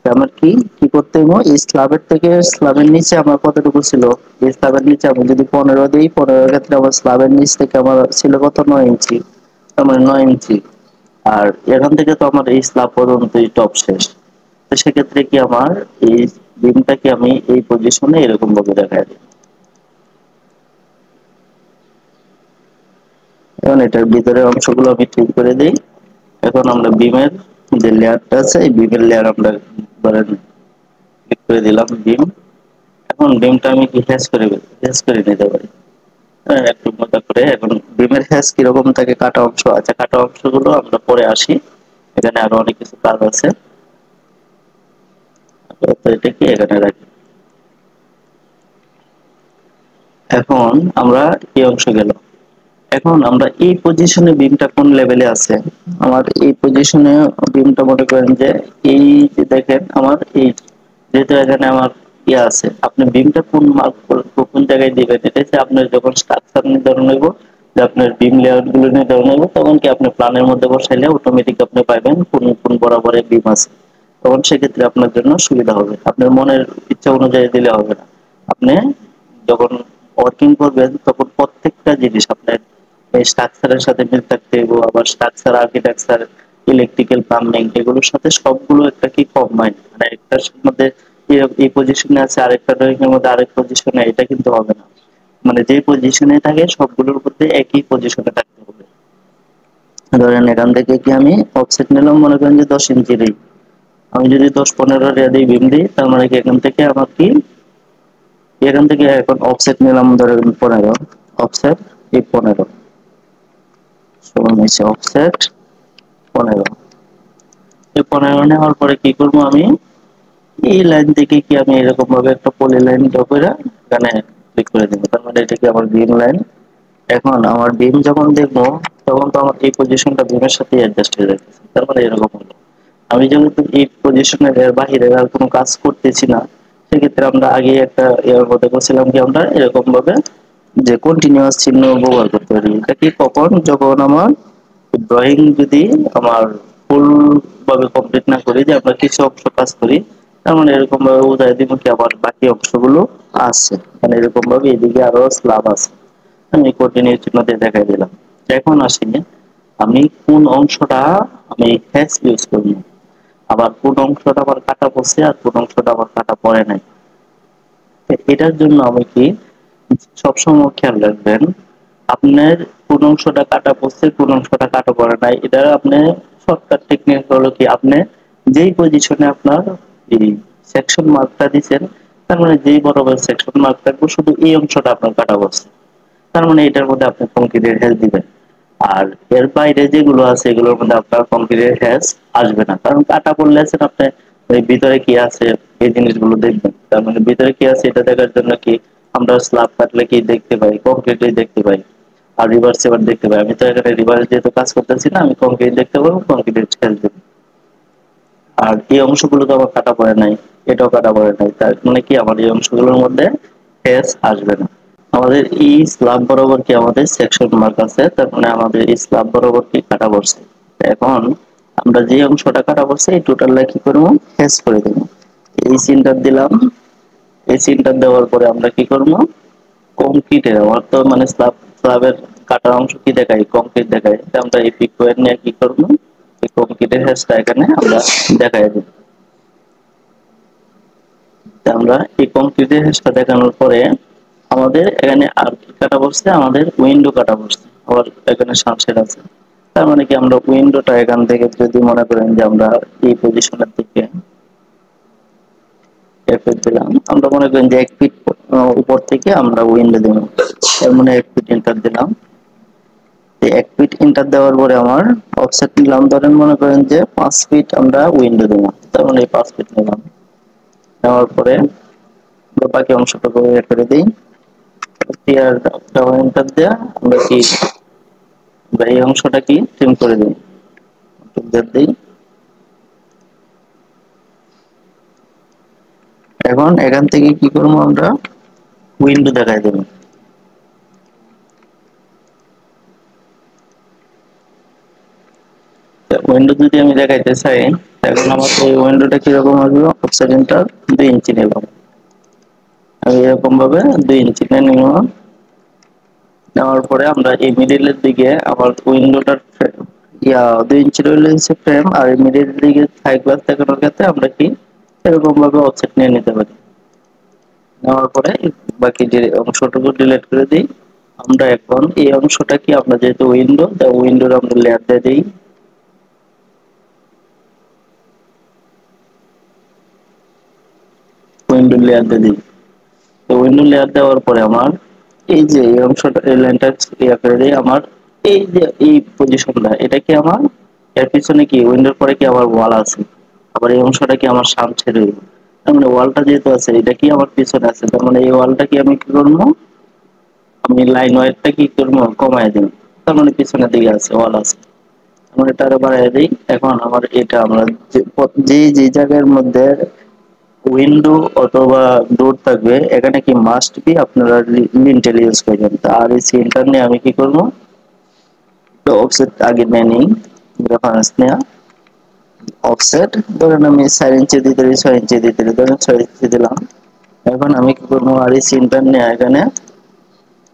আমার কি কি করতে হবে, এই স্ল্যাবের থেকে স্ল্যাবের নিচে আমার কতটুকু ছিল, এই স্ল্যাবের নিচে আমি যদি 15 দিই, 15 এর ক্ষেত্রে আমার স্ল্যাবের নিচ থেকে আমার ছিল কত, 9 ইঞ্চি, তার মানে 9 ইঞ্চি। আর এখান থেকে তো আমার এই স্ল্যাব পর্যন্তই টপ শেষ। তো সেক্ষেত্রে কি আমার এই বিমটাকে আমি এই পজিশনে এরকম ভাবে দেখাই দিই। এখন এটার ভিতরের অংশগুলো আমি ঠিক করে দিই। এখন আমরা বিমের যে লেয়ারটা আছে, এই বিমের লেয়ার আমরা ধরেন ক্লিক করে দিলাম বিম। এখন বিমটা আমি কি হ্যাশ করে নিতে পারি, হ্যাঁ, একটু মজা করে। এখন বিমের হ্যাশ কিরকম থাকে, কাটা অংশ আছে, কাটা অংশগুলো আমরা পরে আসি, এখানে আরো অনেক কিছু কাজ আছে, তো এটা কি এখানে রাখি। এখন আমরা এই অংশ গেল। এখন আমরা এই পজিশনে বিমটা কোন লেভেলে আছে, আমার এই পজিশনে বিমটা মনে করেন যে এই যে দেখেন আমার এই যেহেতু এখানে আমার ইয়ে আছে, আপনি বিমটা কোন মার্ক কোন জায়গায় দিবেন এটা হচ্ছে আপনার যখন স্ট্রাকচার নির্ধারণ হইব, যে আপনার বিম লেআউট গুলো নির্ধারণ হইব, তখন কি আপনি প্ল্যানের মধ্যে বসাইলে অটোমেটিক আপনি পাইবেন কোন কোন বরাবরে বিম আছে। তখন সেক্ষেত্রে আপনার জন্য সুবিধা হবে, আপনার মনের ইচ্ছা অনুযায়ী দিলে হবে না। আপনি যখন ওয়ার্কিং করবেন তখন প্রত্যেকটা জিনিস আপনার এই স্ট্রাকচারের সাথে মিল থাকতে হবে, আবার স্ট্রাকচার আর্কিটেকচার ইলেকট্রিক্যাল প্লাম্বিং এগুলোর সাথে সবগুলো একটা কি কম্বাইন্ড, মানে একটার মধ্যে এই পজিশনে আছে আরেকটা ড্রয়িং এর মধ্যে আরেক পজিশনে, এটা কিন্তু হবে না। মানে যে পজিশনে থাকে সবগুলোর মধ্যে একই পজিশনে থাকতে হবে। ধরেন এখান থেকে কি আমি অফসেট নিলাম মনে করেন যে 10 ইঞ্চির, আমি যদি 10-15 রেডি বিম দিই তার মানে কি এখান থেকে আমার কি এখান থেকে এখন অফসেট নিলাম ধরেন 15, অফসেট এই 15 সমান হচ্ছে অফসেট 15। এই 15 নেওয়ার পরে কি করব আমি এই লাইন থেকে কি আমি এরকম ভাবে একটা পলি লাইন ড্র করে এখানে ক্লিক করে দেব, তার মানে এটা কি আমার বিম লাইন। এখন আমার বিম যখন দেখবো তখন তো আমার এই পজিশনটা বিমের সাথে অ্যাডজাস্ট হয়ে যাচ্ছে, তার মানে এরকম হলো। আমি যেহেতু এই পজিশনের এর বাইরে আর কোনো কাজ করতেছি না, সেক্ষেত্রে আমরা আগে একটা এর মধ্যে বলছিলাম কি আমরা এরকম ভাবে যে কন্টিনিউয়াস চিহ্ন ব্যবহার করতে পারি। এটা কি কখন, যখন আমার ড্রয়িং যদি আমার ফুল ভাবে কমপ্লিট না করি, যে আমরা কিছু অংশ কাজ করি, তার মানে এরকম ভাবে বোঝাই দিব কি আবার বাকি অংশগুলো আছে, মানে এরকম ভাবে এদিকে আরো স্ল্যাব আছে, আমি কন্টিনিউ চিহ্ন দিয়ে দেখাই দিলাম। এখন আসি আমি কোন অংশটা আমি হ্যাশ ইউজ করব, আবার কোন অংশটা আবার কাটা পড়ছে আর কোন অংশটা আবার কাটা পড়ে নাই। এটার জন্য আমি কি সবসময় খেয়াল রাখবেন আপনার কোন অংশটা কাটা পড়ছে কোন অংশটা কাটা পড়ে নাই। এটা আপনি শর্টকাট টেকনিক হলো কি আপনি যেই পজিশনে আপনার এই সেকশন মার্কটা দিবেন, তার মানে যেই বরাবর সেকশন মার্ক থাকবে শুধু এই অংশটা আপনার কাটা পড়ছে, তার মানে এটার মধ্যে আপনি কংক্রিটের হেল্প দিবেন। আর এর বাইরে যেগুলো আছে এগুলোর মধ্যে আপনার কংক্রিটের হ্যাজ আসবে না, কারণ কাটা পড়লে আছেন আপনি ওই ভিতরে কি আছে এই জিনিসগুলো দেখবেন। তার মানে ভিতরে কি আছে এটা দেখার জন্য কি আমরা স্ল্যাব কাটলে কি দেখতে পাই, কংক্রিটই দেখতে পাই, আর রিভার্স এবার দেখতে পাই। আমি তো এখানে রিভার্স যেহেতু কাজ করতেছি না, আমি কংক্রিট দেখতে পাবো, কংক্রিটের খেয়াল দেবো। আর এই অংশগুলো তো আমার কাটা পড়ে নাই, এটাও কাটা পড়ে নাই, তার মানে কি আমার এই অংশগুলোর মধ্যে হ্যাজ আসবে না। আমাদের এই স্ল্যাব বরাবর কি আমাদের সেকশন মার্ক আছে, তার মানে আমাদের এই স্ল্যাব বরাবর কি কাটা পড়ছে। এখন আমরা যে অংশটা কাটা পড়ছে এই টোটালটা কি করব, হ্যাশ করে দেব। এই সিনটা দিলাম, এই সিনটা দেওয়ার পরে আমরা কি করব, কংক্রিটের আমার তো মানে স্ল্যাবের কাটা অংশ কি দেখাই, কংক্রিট দেখাই, আমরা এই পিক পয়েন্ট নিয়ে কি করব, এই কংক্রিটের হ্যাশটা এখানে আমরা দেখাই দেব। আমরা এই কংক্রিটের হ্যাশটা দেখানোর পরে আমাদের এখানে আর কি কাটা পড়ছে, আমাদের উইন্ডো কাটা পড়ছে, আবার এখানে সানশেড আছে। তার মানে কি আমরা উইন্ডোটা এখান থেকে যদি মনে করেন যে আমরা এই পজিশনের দিকে এফেক্ট দিলাম, আমরা মনে করেন যে 1 ফিট উপর থেকে আমরা উইন্ডো দেব, তার মানে 1 ফিট এন্টার দিলাম। এই 1 ফিট এন্টার দেওয়ার পরে আমার অফসেট নিলাম, ধরেন মনে করেন যে 5 ফিট আমরা উইন্ডো দেব, তার মানে এই 5 ফিট নিলাম। নেওয়ার পরে বাকি অংশটুকু এ করে দিই, টিয়ার এন্টার দেয়া আমরা কি এই অংশটা কি ট্রিম করে দিই, দিই। এখন এখান থেকে কি করবো, আমরা উইন্ডো দেখাই দেব। উইন্ডো যদি আমি দেখাইতে চাই, এখন আমার এই উইন্ডোটা কিরকম আসবে, অফসেট এন্টার 2 ইঞ্চি নিলাম, আমি এরকম ভাবে 2 ইঞ্চি নিয়ে নেওয়ার পরে আমরা এই মিডিলের দিকে আবার উইন্ডোটার 2 ইঞ্চি রইল হচ্ছে ফ্রেম, আর এই মিডিলের দিকে থাই গ্লাস দেখানোর ক্ষেত্রে আমরা কি এরকম ভাবে অফসেট নিয়ে নিতে পারি। নেওয়ার পরে বাকি যে অংশটুকু ডিলিট করে দিই। আমরা এখন এই অংশটা কি আমরা যেহেতু উইন্ডো, তাই উইন্ডোর আমরা লেয়ার দিয়ে দিই, উইন্ডো লেয়ার দিয়ে দিই। তো উইন্ডো লেয়ার দেওয়ার পরে আমার এই যে এই অংশটা এই লাইনটা ক্লিয়ার করে দিই। আমার এই যে এই পজিশনটা এটা কি আমার এর পিছনে কি উইন্ডোর পরে কি আবার ওয়াল আছে, আবার এই অংশটা কি আমার সামনে ছেড়ে দিই, তার মানে ওয়ালটা যেহেতু আছে এটা কি আমার পিছনে আছে, তার মানে এই ওয়ালটা কি আমি কি করবো আমি লাইন ওয়েটটা কি করবো, কমায় দিই। তার মানে পিছনের দিকে আছে, ওয়াল আছে, আমরা এটা আরো বাড়ায় দিই। এখন আমার এটা আমরা যে জায়গার মধ্যে উইন্ডো অথবা ডোর থাকবে, এখানে কি মাস্ট বি আপনারা লিন্টেল ইউজ করবেন। আর এই সিনটা নিয়ে আমি কি করবো, তো অফসেট আগে নিয়ে নিই, রেফারেন্স নেওয়া অফসেট ধরেন আমি 4 ইঞ্চি দিতে 6 ইঞ্চি দিতে ধরেন 6 ইঞ্চি দিলাম। এখন আমি কি করবো, আর এই সিনটা নিয়ে এখানে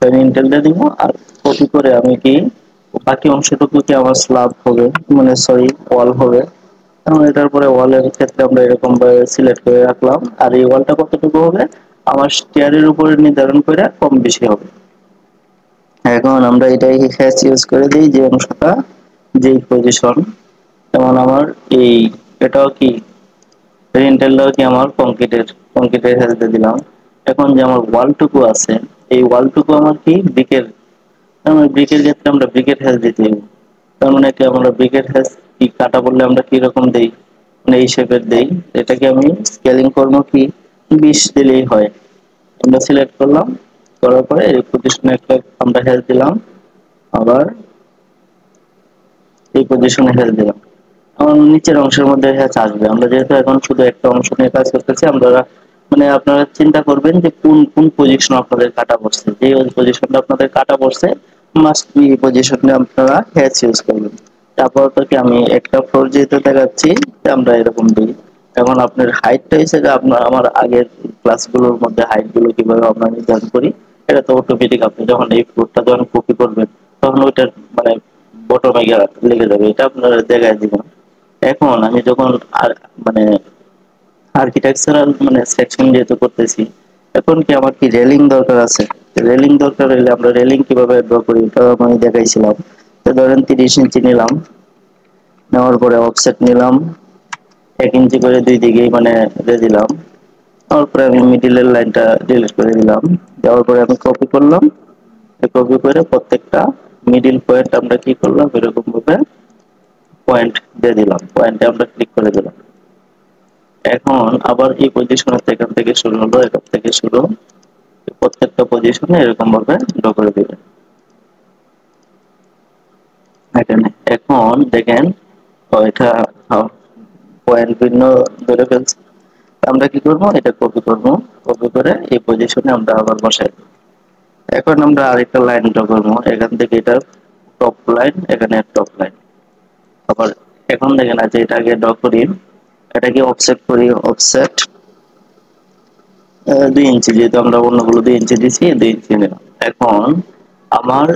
লিন্টেলটা দিব, আর কপি করে আমি কি বাকি অংশটুকু কি আমার স্ল্যাব হবে, মানে সরি ওয়াল হবে। এখন এটার পরে ওয়ালের ক্ষেত্রে আমরা এরকম ভাবে সিলেক্ট করে রাখলাম, আর এই ওয়ালটা কতটুকু হবে আমার স্টেয়ারের উপরে নির্ধারণ করে কম বেশি হবে। এখন আমরা এটাই হ্যাশ ইউজ করে দিই যে অংশটা, যেই পজিশন, যেমন আমার এই এটাও কি রেন্টালটাও কি আমার কংক্রিটের হ্যাশ দিয়ে দিলাম। এখন যে আমার ওয়ালটুকু আছে, এই ওয়ালটুকু আমার কি ব্রিকের, আমরা ব্রিকের ক্ষেত্রে আমরা ব্রিকের হ্যাশ দিতে হবে। তার মানে কি আমরা ব্রিকের হ্যাশ কি কাটা বললে আমরা কি রকম দেই, মানে এই শেপের দেই। এটাকে আমি স্কেলিং করবো কি 20 দিলেই হয়। আমরা সিলেক্ট করলাম, করার পরে এই পজিশনে একটা আমরা হ্যাশ দিলাম, আবার এই পজিশনে হ্যাশ দিলাম। এখন নিচের অংশের মধ্যে হ্যাচ আসবে। আমরা যেহেতু এখন শুধু একটা অংশ নিয়ে কাজ করতেছি, আমরা মানে আপনারা চিন্তা করবেন যে কোন কোন পজিশন আপনাদের কাটা পড়ছে, যে পজিশনটা আপনাদের কাটা পড়ছে মাস্ট বি এই পজিশনে আপনারা হ্যাচ ইউজ করবেন। তারপর তো কি আমি একটা ফ্লোর যেহেতু দেখাচ্ছি, আমরা এরকম দিই। এখন আপনার হাইটটা হচ্ছে যে আপনার আমার আগের ক্লাসগুলোর মধ্যে হাইট গুলো কিভাবে আমরা নির্ধারণ করি, এটা তো অটোমেটিক। আপনি যখন এই ফ্লোরটা যখন কপি করবেন তখন ওইটার মানে বটমে গিয়ে লেগে যাবে, এটা আপনারা দেখায় দিবেন। এখন আমি যখন আর মানে আর্কিটেকচারাল মানে সেকশন যেহেতু করতেছি, এখন কি আমার কি রেলিং দরকার আছে। রেলিং দরকার হলে আমরা রেলিং কিভাবে ড্র করি এটাও আমি দেখাইছিলাম। তো ধরেন 30 ইঞ্চি নিলাম, নেওয়ার পরে অফসেট নিলাম 1 ইঞ্চি করে দুই দিকেই মানে দিয়ে দিলাম। তারপরে আমি মিডিলের লাইনটা ডিলিট করে দিলাম, দেওয়ার পরে আমি কপি করলাম, কপি করে প্রত্যেকটা মিডিল পয়েন্ট আমরা কি করলাম এরকম ভাবে পয়েন্ট দিয়ে দিলাম, পয়েন্টে আমরা ক্লিক করে দিলাম। এখন আবার এই পজিশনের এখান থেকে শুরু হলো, এখান থেকে শুরু, প্রত্যেকটা পজিশনে এরকম ভাবে ড্র করে দিবেন এখানে। এখন দেখেন এটা পয়েন্ট ভিন্ন ধরে ফেলছে। আমরা কি করব, এটা কপি করব, কপি করে এই পজিশনে আমরা আবার বসাই দেব। এখন আমরা আরেকটা লাইন ড্র করব, এখান থেকে এটা টপ লাইন, এখানে টপ লাইন। আবার এখন দেখেন আছে এটা আগে ড্র করি, এটাকে অফসেট করি, অফসেট 2 ইঞ্চি, যেহেতু আমরা অন্যগুলো 2 ইঞ্চি দিছি 2 ইঞ্চি নিলাম। এখন আমার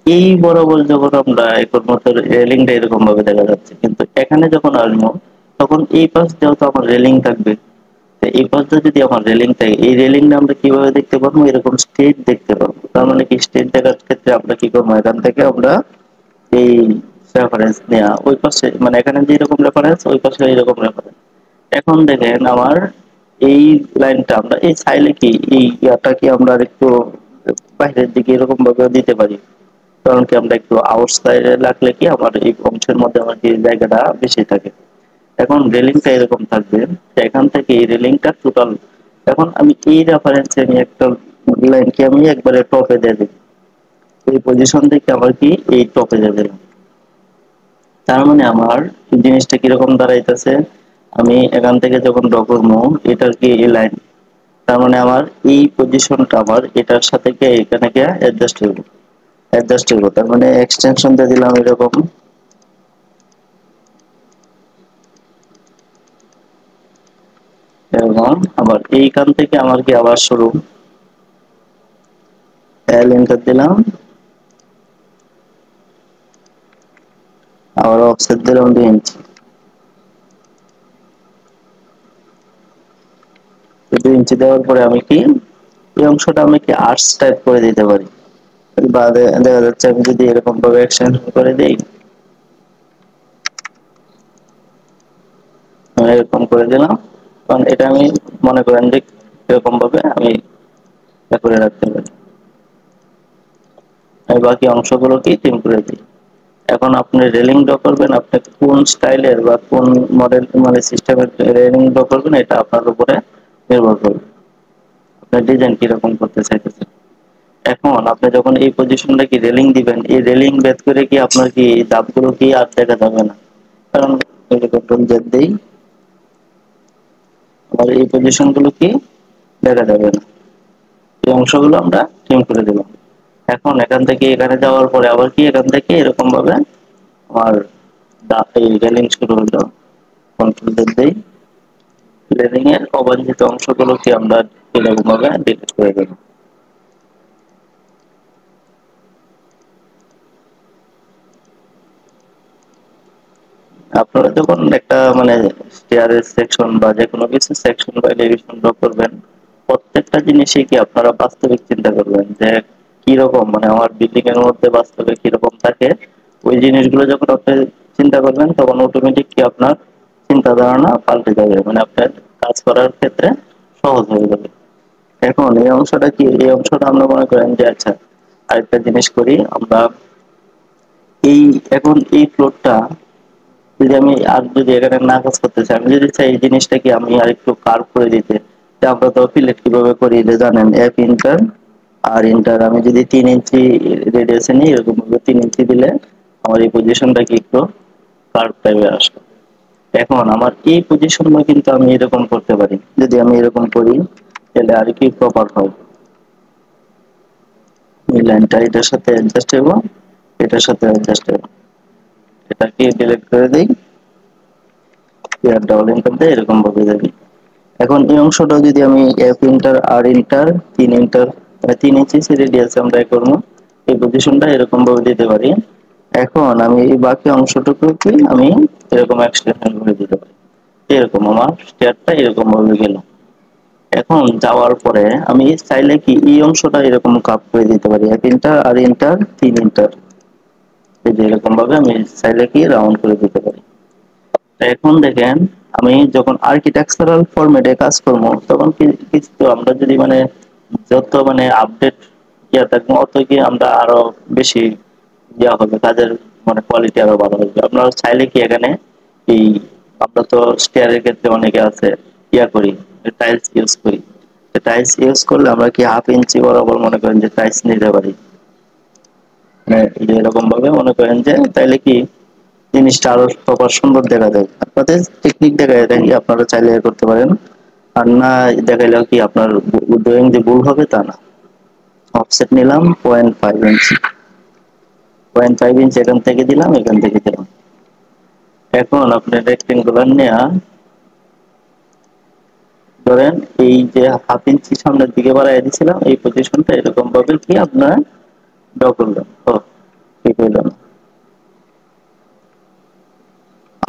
এই বরাবর যখন আমরা এখন মতো রেলিংটা এরকম ভাবে দেখা যাচ্ছে, কিন্তু এখানে যখন আসবো তখন এই পাশ যেহেতু আমার রেলিং থাকবে, এই পাশটা যদি আমার রেলিং থাকে, এই রেলিংটা আমরা কিভাবে দেখতে পারবো, এরকম স্ট্রেট দেখতে পারবো। তার মানে কি স্ট্রেট দেখার ক্ষেত্রে আমরা কি করবো, এখান থেকে আমরা এই রেফারেন্স নেওয়া ওই পাশে, মানে এখানে যেরকম রেফারেন্স ওই পাশে এইরকম রেফারেন্স। এখন দেখেন আমার এই লাইনটা আমরা এই চাইলে কি এই ইয়াটা কি আমরা একটু বাইরের দিকে এরকম ভাবে দিতে পারি, কারণ কি আমরা একটু আউট সাইডে রাখলে কি আমার এই অংশের মধ্যে আমার কি জায়গাটা বেশি থাকে। এখন রেলিংটা এরকম থাকবে, এখান থেকে এই রেলিংটা টোটাল, এখন আমি এই রেফারেন্সে আমি একটা লাইনকে আমি একবারে টপে দিয়ে দিই, এই পজিশন থেকে আবার কি এই টপে দিয়ে দিলাম। তার মানে আমার জিনিসটা কিরকম দাঁড়াইতেছে, আমি এখান থেকে যখন ড্র করবো এটার কি এই লাইন, তার মানে আমার এই পজিশনটা আমার এটার সাথে গিয়ে এখানে গিয়ে অ্যাডজাস্ট হইব। তার মানে এক্সটেনশন দিয়ে দিলাম এরকম, এবং আবার এইখান থেকে আমার কি আবার শুরু, এল এন্টার দিলাম, আবার অফসেট দিলাম 2 ইঞ্চি। 2 ইঞ্চি দেওয়ার পরে আমি কি এই অংশটা আমি কি আর্টস টাইপ করে দিতে পারি, বা দেখা যাচ্ছে আমি যদি এরকম ভাবে এক্সটেনশন করে দিই, এরকম করে দিলাম, কারণ এটা আমি মনে করেন যে এরকম ভাবে আমি করে রাখতে পারি। আমি বাকি অংশগুলো কি ট্রিম করে দিই। এখন আপনি রেলিং ড্র করবেন, আপনি কোন স্টাইলের বা কোন মডেল মানে সিস্টেমের রেলিং ড্র করবেন এটা আপনার উপরে নির্ভর করবে, আপনার ডিজাইন কিরকম করতে চাইতেছেন। এখন আপনি যখন এই পজিশনটা কি রেলিং দিবেন, এই রেলিং ভেদ করে কি আপনার কি এই ধাপগুলো কি আর দেখা যাবে না। কারণ এই যে কন্ট্রোল জেড দেই, আর এই পজিশন গুলো কি দেখা যাবে না। এই অংশগুলো আমরা ট্রিম করে দিলাম। এখন এখান থেকে এখানে যাওয়ার পরে আবার কি এখান থেকে এরকম ভাবে আমার এই রেলিং শুরু হলো। কন্ট্রোল জেড দেই, রেলিং এর অবাঞ্ছিত অংশগুলোকে আমরা এরকম ভাবে ডিলিট করে দেব। আপনারা যখন একটা মানে স্টেয়ারের সেকশন বা যে কোনো কিছু সেকশন বা এলিভেশন ড্র করবেন, প্রত্যেকটা জিনিসই কি আপনারা বাস্তবিক চিন্তা করবেন যে কি রকম মানে আমার বিল্ডিং এর মধ্যে বাস্তবে কি রকম থাকে। ওই জিনিসগুলো যখন আপনি চিন্তা করবেন তখন অটোমেটিক কি আপনার চিন্তা ধারণা পাল্টে যাবে, মানে আপনার কাজ করার ক্ষেত্রে সহজ হয়ে যাবে। এখন এই অংশটা কি, এই অংশটা আমরা মনে করেন যে আচ্ছা আরেকটা জিনিস করি আমরা, এই এখন এই ফ্লোরটা যদি আমি আর যদি এখানে না কাজ করতে চাই, আমি যদি চাই এই জিনিসটাকে আমি আর একটু কার্ভ করে দিতে, যে আমরা তো ফিলেট কিভাবে করি যে জানেন, এফ ইন্টার আর ইন্টার আমি যদি 3 ইঞ্চি রেডিয়াসে নিই, এরকম ভাবে 3 ইঞ্চি দিলে আমার এই পজিশনটা কি একটু কার্ভ টাইপের আসবে। এখন আমার এই পজিশনটা কিন্তু আমি এরকম করতে পারি, যদি আমি এরকম করি তাহলে আর কি প্রপার হয়। এই লাইনটা এটার সাথে অ্যাডজাস্ট হইব, এটার সাথে অ্যাডজাস্ট হইব। এটাকে ডিলিট করে দেই, ডাবল এন্টার দিয়ে এরকম ভাবে যাবে। এখন এই অংশটা যদি আমি এফ ইন্টার আর ইন্টার 3 ইন্টার 3 ইঞ্চি রেডিয়াসে আমরা করবো, এই পজিশনটা এরকম ভাবে দিতে পারি। এখন আমি এই বাকি অংশটুকুকে আমি এরকম এক্সটেনশন করে দিতে পারি, এরকম আমার স্টেয়ারটা এরকম ভাবে গেল। এখন যাওয়ার পরে আমি চাইলে কি এই অংশটা এরকম কাপ করে দিতে পারি, এফ ইন্টার আর ইন্টার 3 ইন্টার, এই যে এরকম ভাবে আমি চাইলে কি রাউন্ড করে দিতে পারি। এখন দেখেন আমি যখন আর্কিটেকচারাল ফরম্যাটে কাজ করব তখন কিছু আমরা যদি মানে যত মানে আপডেট ইয়া থাকবো অত কি আমরা আরো বেশি ইয়া হবে, কাজের মানে কোয়ালিটি আরো ভালো হবে। আপনারা চাইলে কি এখানে এই আমরা তো স্টেয়ারের ক্ষেত্রে অনেকে আছে ইয়া করি, টাইলস ইউজ করি, টাইলস ইউজ করলে আমরা কি 1/2 ইঞ্চি বরাবর মনে করেন যে টাইলস নিতে পারি। মানে এই যে এরকম ভাবে মনে করেন যে তাইলে কি জিনিসটা আরো প্রপার সুন্দর দেখা যায়। আপনাদের টেকনিক দেখায় এটা কি আপনারা চাইলে করতে পারেন, আর না দেখাইলেও কি আপনার ড্রয়িং যে ভুল হবে তা না। অফসেট নিলাম 0.5 ইঞ্চি, 0.5 ইঞ্চি এখান থেকে দিলাম, এখান থেকে দিলাম। এখন আপনি রেক্টেঙ্গুলার নেয়া ধরেন এই যে 1/2 ইঞ্চি সামনের দিকে বাড়াই দিয়েছিলাম, এই পজিশনটা এরকম ভাবে কি আপনার ড্র করলাম। ও ঠিক হইল না,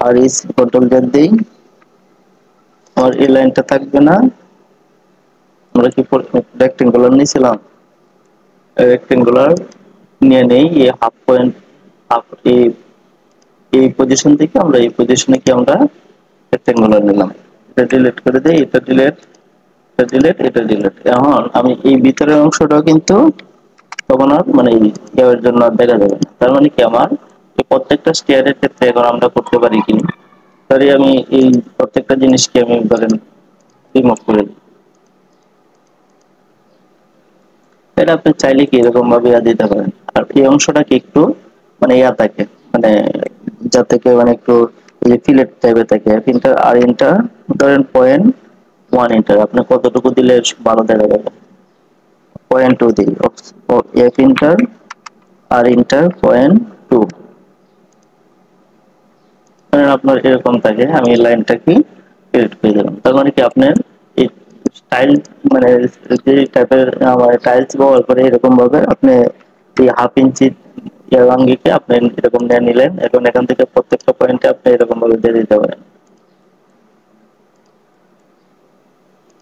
আর এই কন্ট্রোল জেড দেই, আর এই লাইনটা থাকবে না। আমরা কি রেক্টেঙ্গুলার নিয়েছিলাম, রেক্টেঙ্গুলার নিয়ে নেই এই হাফ পয়েন্ট, হাফ এই পজিশন থেকে আমরা এই পজিশনে কি আমরা রেক্টেঙ্গুলার নিলাম। এটা ডিলিট করে দেই, এটা ডিলিট, এটা ডিলিট, এটা ডিলিট। এখন আমি এই ভিতরের অংশটাও কিন্তু তখন আর মানে এর জন্য আর দেখা যাবে না। তার মানে কি আমার এই প্রত্যেকটা স্টেয়ারের ক্ষেত্রে এখন আমরা করতে পারি কি, তাহলে আমি এই প্রত্যেকটা জিনিসকে আমি ধরেন রিমুভ করে দিই। এটা আপনি চাইলে কি এরকম ভাবে দিতে পারেন। আর এই অংশটা কি একটু মানে ইয়া থাকে, মানে যা থেকে মানে একটু এই যে ফিলেট টাইপের থাকে। ইন্টার আর ইন্টার ধরেন 0.1 ইন্টার, আপনি কতটুকু দিলে ভালো দেখা যাবে, 0.2 দিই। এফ ইন্টার আর ইন্টার 0.2, মানে আপনার এরকম থাকে। আমি এই লাইনটা কি ক্রিয়েট করে দিলাম। তার মানে কি আপনার এই স্টাইল মানে যে টাইপের আমার টাইলস ব্যবহার করে এরকম ভাবে আপনি এই 1/2 ইঞ্চি আঙ্গিকে আপনি এরকম নিয়ে নিলেন। এখন এখান থেকে প্রত্যেকটা পয়েন্টে আপনি এরকম ভাবে দিয়ে দিতে পারেন।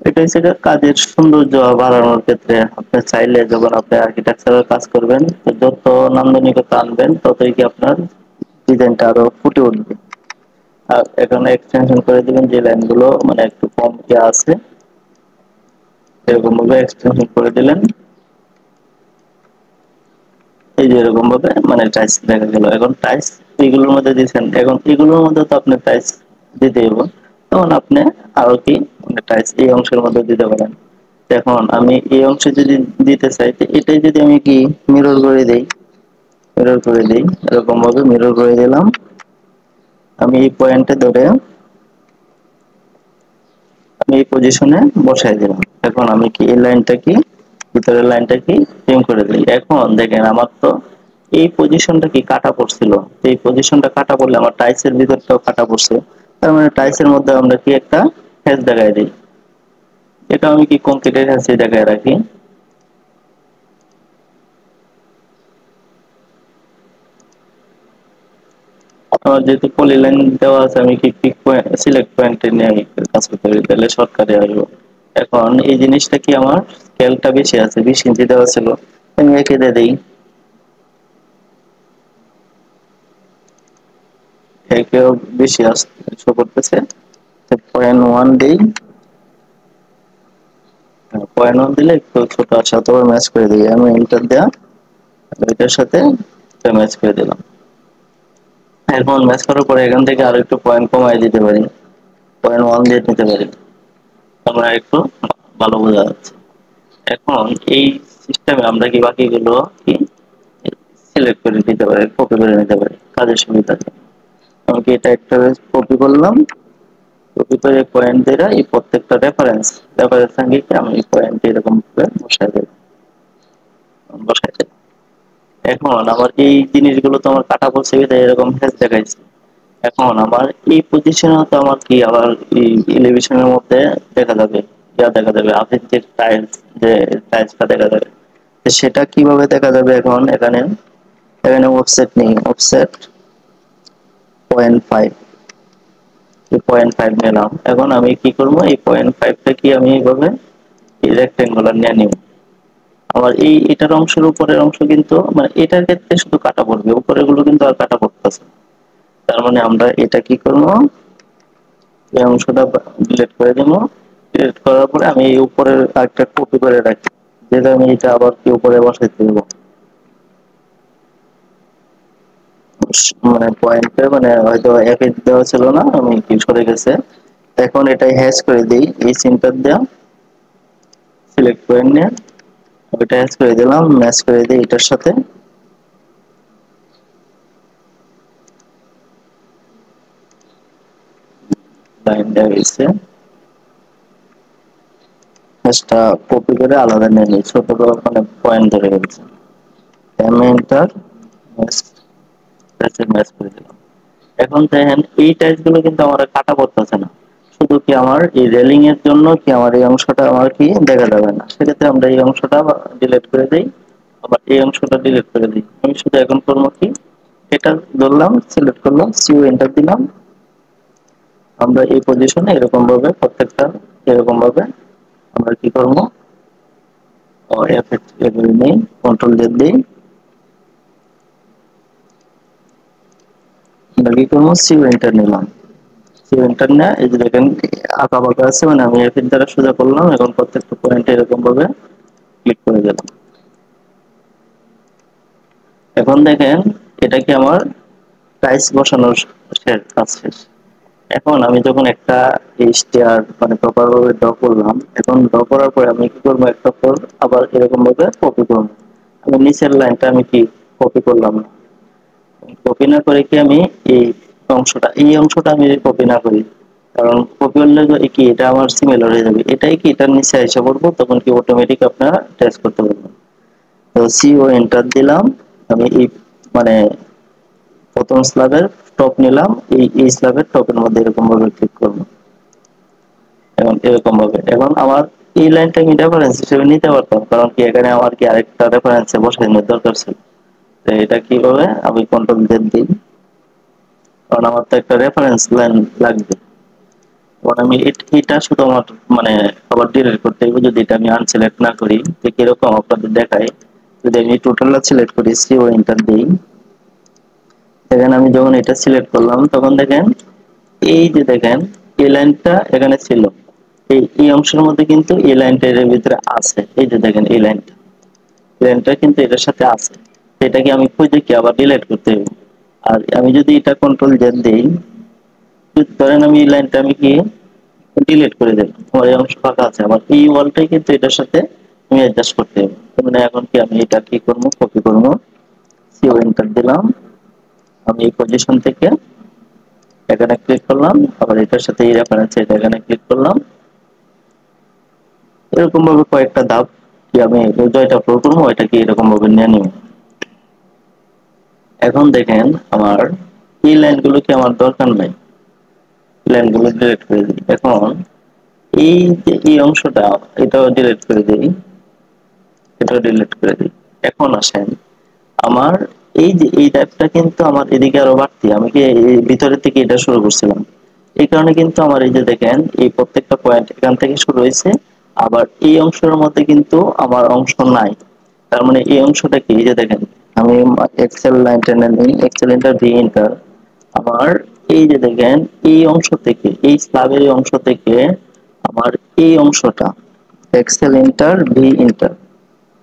এটা হচ্ছে কাজের সৌন্দর্য বাড়ানোর ক্ষেত্রে আপনি চাইলে যখন আপনি আর্কিটেকচারাল কাজ করবেন যত নান্দনিকতা আনবেন ততই কি আপনার ডিজাইনটা আরো ফুটে উঠবে। আর এখানে এক্সটেনশন করে দিবেন যে লাইনগুলো মানে একটু কম দেওয়া আছে, এরকম ভাবে এক্সটেনশন করে দিলেন। এই যে এরকম ভাবে মানে টাইলস দেখা গেল। এখন টাইলস এইগুলোর মধ্যে দিয়েছেন, এখন এগুলোর মধ্যে তো আপনি টাইলস দিতে হবে, তখন আপনি আরো কি মানে টাইলস এই অংশের মধ্যে দিতে পারেন। এখন আমি এই অংশে যদি দিতে চাই, তো এটাই যদি আমি কি মিরর করে দেই, এরকম ভাবে মিরর করে দিলাম। আমি এই পয়েন্টে ধরে আমি এই পজিশনে বসাই দিলাম। এখন আমি কি এই লাইনটা কি ভিতরের লাইনটা কি ট্রিম করে দিই। এখন দেখেন আমার তো এই পজিশনটা কি কাটা পড়ছিল, এই পজিশনটা কাটা পড়লে আমার টাইসের ভিতরটাও কাটা পড়ছে, তার মানে টাইসের মধ্যে আমরা কি একটা হ্যাচ দেখাই দিই। এটা আমি কি কম্পিউটার হ্যাচে দেখায় রাখি। আমার যেহেতু পলিলাইন দেওয়া আছে, আমি কি পিক পয়েন্ট সিলেক্ট পয়েন্টে নিয়ে আমি কাজ করতে পারি, তাহলে শর্টকাটে আসবো। এখন এই জিনিসটা কি আমার স্কেলটা বেশি আছে, 20 ইঞ্চি দেওয়া ছিল, আমি একে দিয়ে দিই, একেও বেশি শো করতেছে, 0.1 দিই। 0.1 দিলে একটু ছোট আসে, অথবা ম্যাচ করে দিই, আমি এন্টার দেওয়া এটার সাথে ম্যাচ করে দিলাম। এখন ম্যাচ করার পরে এখান থেকে আরো একটু পয়েন্ট কমাই দিতে পারি, 0.1 দিয়ে নিতে পারি, আমরা একটু ভালো বোঝা যাচ্ছে। এখন এই সিস্টেমে আমরা কি বাকিগুলো কি সিলেক্ট করে দিতে পারি, কপি করে নিতে পারি কাজের সুবিধাতে। আমি কি এটা একটা কপি করলাম, কপি করে পয়েন্ট দিয়ে এই প্রত্যেকটা রেফারেন্স সঙ্গে কি আমি পয়েন্ট এরকম করে বসাই দেব। এখন আমার এই জিনিসগুলো তো আমার কাটা পড়ছে, এরকম হ্যাচ দেখাইছে। এখন আমার এই পজিশনে তো আমার কি আবার এই এলিভেশনের মধ্যে দেখা যাবে, দেখা যাবে আপের যে টাইলসটা দেখা যাবে। তো সেটা কিভাবে দেখা যাবে, এখন এখানে এখানে অফসেট নেই, অফসেট 0.5, এই 0.5 নিলাম। এখন আমি কি করব, এই 0.5টা কি আমি এইভাবে এই রেক্টেঙ্গুলার নিয়ে নিব। আবার এই এটার অংশের উপরের অংশ কিন্তু মানে এটার ক্ষেত্রে শুধু কাটা পড়বে, উপরের গুলো কিন্তু আর কাটা পড়তেছে। তার মানে আমরা এটা কি করব, এই অংশটা ডিলিট করে দেবো। ডিলিট করার পরে আমি এই উপরের একটা কপি করে রাখি, যেটা আমি এটা আবার কি উপরে বসাইতে দেবো। মানে পয়েন্টে মানে হয়তো এক ইঞ্চি দেওয়া ছিল না, আমি কি সরে গেছে। এখন এটাই হ্যাশ করে দিই, এই সিনটার দেওয়া সিলেক্ট করে নিয়ে ওইটা হ্যাশ করে দিলাম, ম্যাচ করে দিই এটার সাথে। লাইন দেওয়া হয়েছে, হ্যাশটা কপি করে আলাদা নিয়ে নিই, ছোট করে মানে পয়েন্ট ধরে গেছে। আমি এন্টার ম্যাচ ম্যাচ করে দিলাম। এখন দেখেন এই টাইলস গুলো কিন্তু আমার কাটা পড়তেছে না, শুধু কি আমার এই রেলিং এর জন্য কি আমার এই অংশটা আমার কি দেখা যাবে না, সেক্ষেত্রে আমরা এই অংশটা ডিলিট করে দেই, আবার এই অংশটা ডিলিট করে দিই। আমি শুধু এখন করবো কি, এটা ধরলাম, সিলেক্ট করলাম, সিও এন্টার দিলাম। আমরা এই পজিশনে এরকম ভাবে প্রত্যেকটা এরকম ভাবে আমরা কি করবো, এফেক্ট এগুলি নেই, কন্ট্রোল জেড দিই, আমরা কি করবো, সিও এন্টার নিলাম। এন্টার না, এই যে দেখেন আঁকা বাঁকা আছে, মানে আমি এফের দ্বারা সোজা করলাম। এখন প্রত্যেকটা পয়েন্টে এরকম ভাবে ক্লিক করে দিলাম। এখন দেখেন এটা কি আমার টাইলস বসানোর কাজ শেষ। এখন আমি যখন একটা স্টেয়ার মানে প্রপার ভাবে ড্র করলাম, এখন ড্র করার পরে আমি কি করবো, একটা পর আবার এরকম ভাবে কপি করবো। আমি নিচের লাইনটা আমি কি কপি করলাম না, কপি না করে কি আমি এই অংশটা আমি কপি না করি, কারণ কপি করলে কি এটা আমার সিমিলার হয়ে যাবে, এটাই কি এটার নিচে এসে পড়বো, তখন কি অটোমেটিক আপনারা টেস্ট করতে পারবেন। তো সিও এন্টার দিলাম। আমি এই মানে প্রথম স্ল্যাবের টপ নিলাম, এই স্ল্যাবের টপের মধ্যে এরকম ভাবে ক্লিক করবো, এবং এরকম ভাবে। এখন আমার এই লাইনটা আমি রেফারেন্স হিসেবে নিতে পারতাম, কারণ কি এখানে আমার কি আরেকটা রেফারেন্সে বসানোর দরকার ছিল। তো এটা কিভাবে আমি কন্ট্রোল জেড দিই, কারণ আমার তো একটা রেফারেন্স লাইন লাগবে। এবার আমি এটা শুধু আমার মানে আবার ডিলিট করতে হবে, যদি এটা আমি আনসিলেক্ট না করি, তো কিরকম আপনাদের দেখায়। যদি আমি টোটালটা সিলেক্ট করি, সিও এন্টার দিই, দেখেন আমি যখন এটা সিলেক্ট করলাম, তখন দেখেন এই যে দেখেন এই লাইনটা এখানে ছিল, এই অংশের মধ্যে কিন্তু এই লাইনটা এর ভিতরে আছে। এই যে দেখেন এই লাইনটা কিন্তু এটার সাথে আছে। এটাকে আমি খুঁজে কি আবার ডিলিট করতে হবে। আর আমি যদি এটা কন্ট্রোল জেড দিই, ধরেন আমি এই লাইনটা আমি কি ডিলিট করে দিলাম, আমার এই অংশ ফাঁকা আছে, আমার এই ওয়ালটাই কিন্তু এটার সাথে আমি অ্যাডজাস্ট করতে হবে। মানে এখন কি আমি এটা কি করবো, কপি করবো, সিও এন্টার দিলাম, আমি এই পজিশন থেকে এখানে ক্লিক করলাম, আবার এটার সাথে এই রেফারেন্স এটা এখানে ক্লিক করলাম। এরকম ভাবে কয়েকটা ধাপ কি আমি জয়টা ফ্লো করবো, এটা কি এরকম ভাবে নিয়ে নিব। এখন দেখেন আমার এই লাইনগুলো কি আমার দরকার নাই, লাইনগুলো ডিলিট করে দিই। এখন এই যে এই অংশটা এটাও ডিলিট করে দিই, এটাও ডিলিট করে দিই। এখন আসেন আমার এই যে এই টাইপটা কিন্তু আমার এদিকে আরো বাড়তি, আমি কি এই ভিতরের থেকে এটা শুরু করছিলাম, এই কারণে কিন্তু আমার এই যে দেখেন এই প্রত্যেকটা পয়েন্ট এখান থেকে শুরু হয়েছে, আবার এই অংশের মধ্যে কিন্তু আমার অংশ নাই। তার মানে এই অংশটা কি, এই যে দেখেন আমি এক্সেল লাইন টেনে নিই, এক্সেল এন্টার ভি এন্টার, আমার এই যে দেখেন এই অংশ থেকে এই স্ল্যাবের এই অংশ থেকে আমার এই অংশটা এক্সেল এন্টার ভি এন্টার,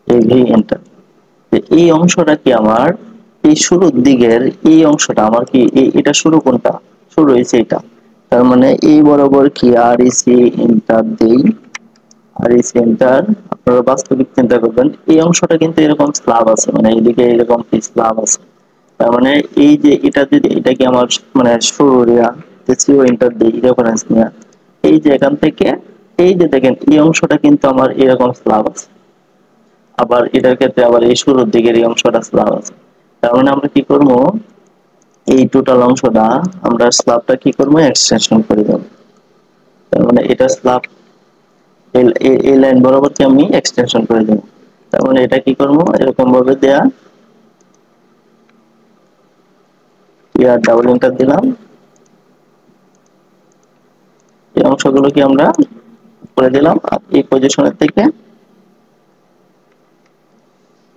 এই ভি এন্টার, এই অংশটা কি আমার এই শুরুর দিকের এই অংশটা আমার কি এটা শুরু কোনটা, শুরু হয়েছে এটা। তার মানে এই বরাবর কি আর ইসি এন্টার দেই, আর এই সেন্টার আপনারা বাস্তবিক চিন্তা করবেন এই অংশটা কিন্তু এরকম স্ল্যাব আছে, মানে এইদিকে এরকম কি স্ল্যাব আছে। তার মানে এই যে এটা যদি এটা কি আমার মানে শুরু এরিয়া, সিও এন্টার দেই রেফারেন্স নিয়ে, এই যে এখান থেকে এই যে দেখেন এই অংশটা কিন্তু আমার এরকম স্ল্যাব আছে, আবার এটার ক্ষেত্রে আবার এই শুরুর দিকের এই অংশটা স্ল্যাব আছে। তার মানে আমরা কি করব, এই টোটাল অংশটা আমরা স্ল্যাবটা কি করব, এক্সটেনশন করে দেব। তার মানে এটা স্ল্যাব এই লাইন বরাবর আমি এক্সটেনশন করে দেব। তার মানে এটা কি করব, এরকম ভাবে দেয়া, ইয়ার ডাবল এন্টার দিলাম, এই অংশগুলো কি আমরা করে দিলাম। আর এই পজিশনের থেকে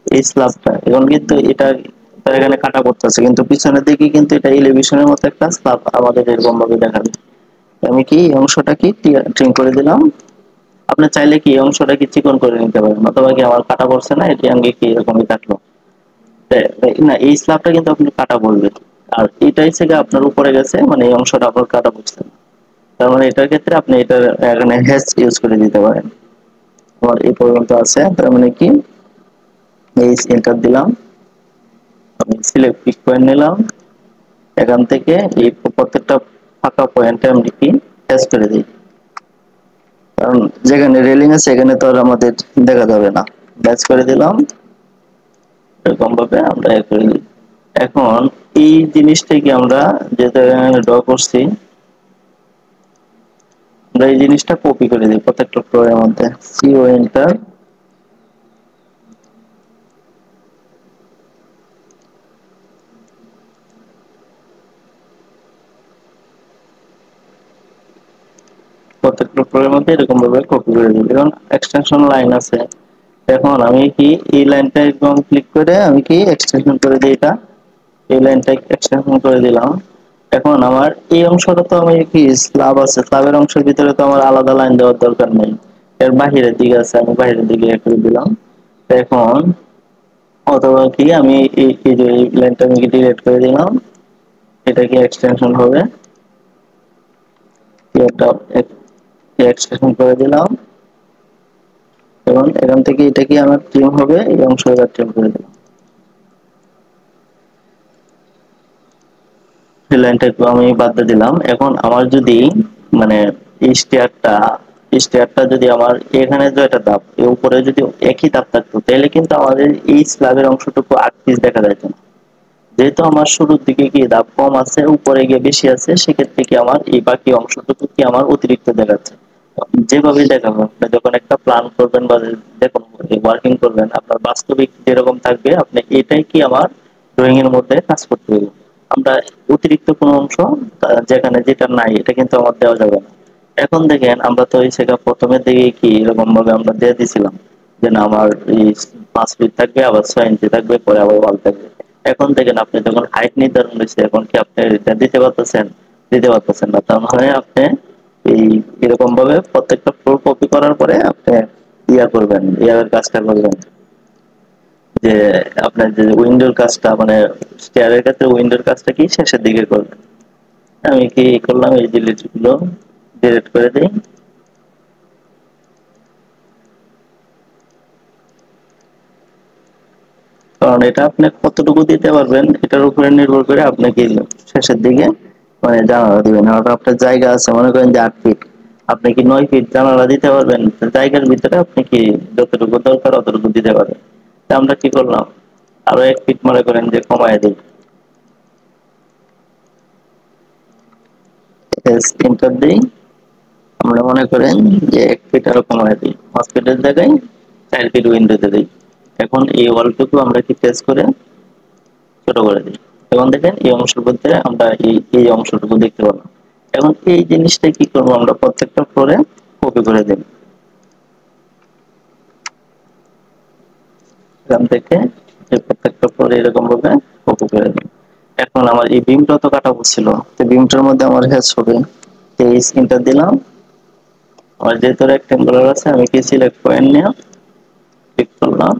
এই স্ল্যাবটা এখন কিন্তু এটা এখানে কাটা পড়তেছে, কিন্তু পিছনের দিকে কিন্তু এটা এলিভেশনের মতো একটা স্ল্যাব আমাদের এরকম ভাবে দেখাবে। আমি কি এই অংশটা কি ট্রিম করে দিলাম। আপনি চাইলে কি এই অংশটা কি চিকন করে নিতে পারেন, অথবা কি আমার কাটা পড়ছে না এটি আগে কি এরকমই থাকলো না, এই স্ল্যাবটা কিন্তু আপনি কাটা বলবেন, আর এটাই থেকে আপনার উপরে গেছে, মানে এই অংশটা আপনার কাটা পড়ছে। তার মানে এটার ক্ষেত্রে আপনি এটা এখানে হ্যাশ ইউজ করে দিতে পারেন। আমার এই পর্যন্ত আছে, তার মানে কি এই এন্টার দিলাম, আমি সিলেক্ট পিক পয়েন্ট নিলাম, এখান থেকে এই প্রত্যেকটা ফাঁকা পয়েন্টে আমি কি হ্যাশ করে দিই, কারণ যেখানে রেলিং আছে এখানে তো আর আমাদের দেখা যাবে না। হ্যাশ করে দিলাম, এরকম ভাবে আমরা করে দিই। এখন এই জিনিসটাকে আমরা যেটা ড্র করছি, আমরা এই জিনিসটা কপি করে দিই প্রত্যেকটা ফ্লোরের মধ্যে, সিও এন্টার, প্রত্যেকটা ফ্লোরের মধ্যে এরকম ভাবে কপি করে দিই। এখন এক্সটেনশন লাইন আছে, এখন আমি কি এই লাইনটা একদম ক্লিক করে আমি কি এক্সটেনশন করে দিই, এটা এই লাইনটা এক্সটেনশন করে দিলাম। এখন আমার এই অংশটা তো আমি কি স্ল্যাব আছে, স্ল্যাবের অংশের ভিতরে তো আমার আলাদা লাইন দেওয়ার দরকার নেই, এর বাহিরের দিকে আছে, আমি বাহিরের দিকে করে দিলাম। এখন অথবা কি আমি এই যে এই লাইনটা আমি ডিলিট করে দিলাম, এটা কি এক্সটেনশন হবে, এটা এক্সটেনশন করে দিলাম, এবং এখান থেকে এটা কি আমার ট্রিম হবে, এই অংশটা ট্রিম করে দিলাম, এই লাইনটা একটু আমি বাদ দিয়ে দিলাম। এখন আমার যদি মানে এই স্টেয়ারটা যদি আমার এখানে যে একটা ধাপ এর উপরে যদি একই ধাপ থাকতো, তাহলে কিন্তু আমাদের এই স্ল্যাবের অংশটুকু আট পিস দেখা যেত না। যেহেতু আমার শুরুর দিকে কি ধাপ কম আছে, উপরে গিয়ে বেশি আছে, সেক্ষেত্রে কি আমার এই বাকি অংশটুকু কি আমার অতিরিক্ত দেখাচ্ছে। যেভাবে দেখাবো আপনি যখন একটা প্ল্যান করবেন বা যখন ওয়ার্কিং করবেন, আপনার বাস্তবিক যেরকম থাকবে আপনি এটাই কি আমার ড্রয়িং এর মধ্যে কাজ করতে হবে। আমরা অতিরিক্ত কোনো অংশ যেখানে যেটা নাই এটা কিন্তু আমার দেওয়া যাবে না। এখন দেখেন আমরা তো এই সেটা প্রথমের দিকে কি এরকম ভাবে আমরা দিয়ে দিছিলাম যে না আমার এই 5 ফিট থাকবে, আবার 6 ইঞ্চি থাকবে, পরে আবার ওয়াল থাকবে। এখন দেখেন আপনি যখন হাইট নির্ধারণ হয়েছে, এখন কি আপনি এটা দিতে পারতেছেন, দিতে পারতেছেন না। তার মানে আপনি এই এরকম ভাবে প্রত্যেকটা ফ্লোর কপি করার পরে আপনি ইয়া করবেন, ইয়ার কাজটা করবেন, যে আপনার যে উইন্ডোর কাজটা মানে স্টেয়ারের ক্ষেত্রে উইন্ডোর কাজটা কি শেষের দিকে করবেন। আমি কি করলাম, এই ডিলিট গুলো ডিলিট করে দিই। কারণ এটা আপনি কতটুকু দিতে পারবেন এটার উপরে নির্ভর করে আপনাকে শেষের দিকে মানে জানালা দিবেন। আর আপনার জায়গা আছে মনে করেন যে 8 ফিট, আপনি কি 9 ফিট জানালা দিতে পারবেন? তো জায়গার ভিতরে আপনি কি যতটুকু দরকার অতটুকু দিতে পারেন। তা আমরা কি করলাম, আরো 1 ফিট মনে করেন যে কমায় দিই, এন্টার দিই। আমরা মনে করেন যে 1 ফিট আরো কমায় দিই, 5 ফিটের জায়গায় 4 ফিট উইন্ডোতে দিই। এখন এই ওয়ালটুকু আমরা কি পেস করে ছোট করে দিই। এখন দেখেন এই অংশের মধ্যে আমরা এই অংশটুকু দেখতে পারলাম। এখন এই জিনিসটা কি করবো, আমরা প্রত্যেকটা ফ্লোরে কপি করে দেব। এখান থেকে এই প্রত্যেকটা ফ্লোরে এরকম ভাবে কপি করে দেব। এখন আমার এই বিমটা তো কাটা ছিল, তো বিমটার মধ্যে আমার হ্যাচ হবে, এই স্ক্রিনটা দিলাম। আমার যেহেতু রেক্টেঙ্গুলার আছে আমি কি সিলেক্ট পয়েন্ট নিয়ে ক্লিক করলাম।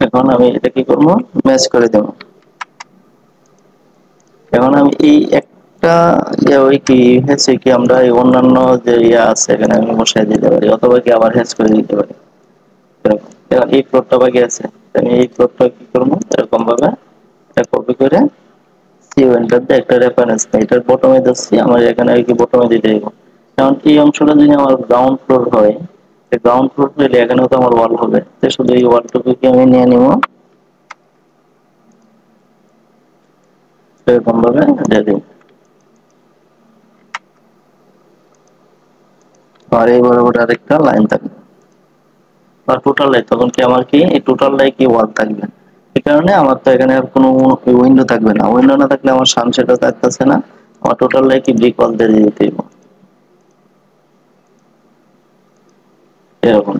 এখন আমি এটা কি করবো, ম্যাচ করে দেব। এখন আমি এই একটা ওই কি হয়েছে কি আমরা এই অন্যান্য যে আছে এখানে আমি বসাই দিতে পারি, অথবা কি আবার হ্যাচ করে দিতে পারি। এখন এই ফ্লোরটা বাকি আছে, আমি এই ফ্লোরটা কি করবো এরকম ভাবে এটা কপি করে এন্টার দিয়ে একটা রেফারেন্স নেই, এটার বটমে দিচ্ছি, আমার এখানে আর কি বটমে দিতে হবে। কারণ এই অংশটা যদি আমার গ্রাউন্ড ফ্লোর হয়, গ্রাউন্ড ফ্লোর হলে এখানেও তো আমার ওয়াল হবে, তো শুধু এই ওয়ালটুকুকে আমি নিয়ে নিব, এরকম ভাবে দিয়ে দিই। আর এই বরাবর আরেকটা লাইন থাকবে, আর টোটাল লাই, তখন কি আমার কি এই টোটাল লাই কি ওয়াল থাকবে। এই কারণে আমার তো এখানে আর কোনো উইন্ডো থাকবে না, উইন্ডো না থাকলে আমার সানসেটও থাকতেছে না, আমার টোটাল লাই কি ব্রিক ওয়াল দিয়ে দিতে হবে এরকম।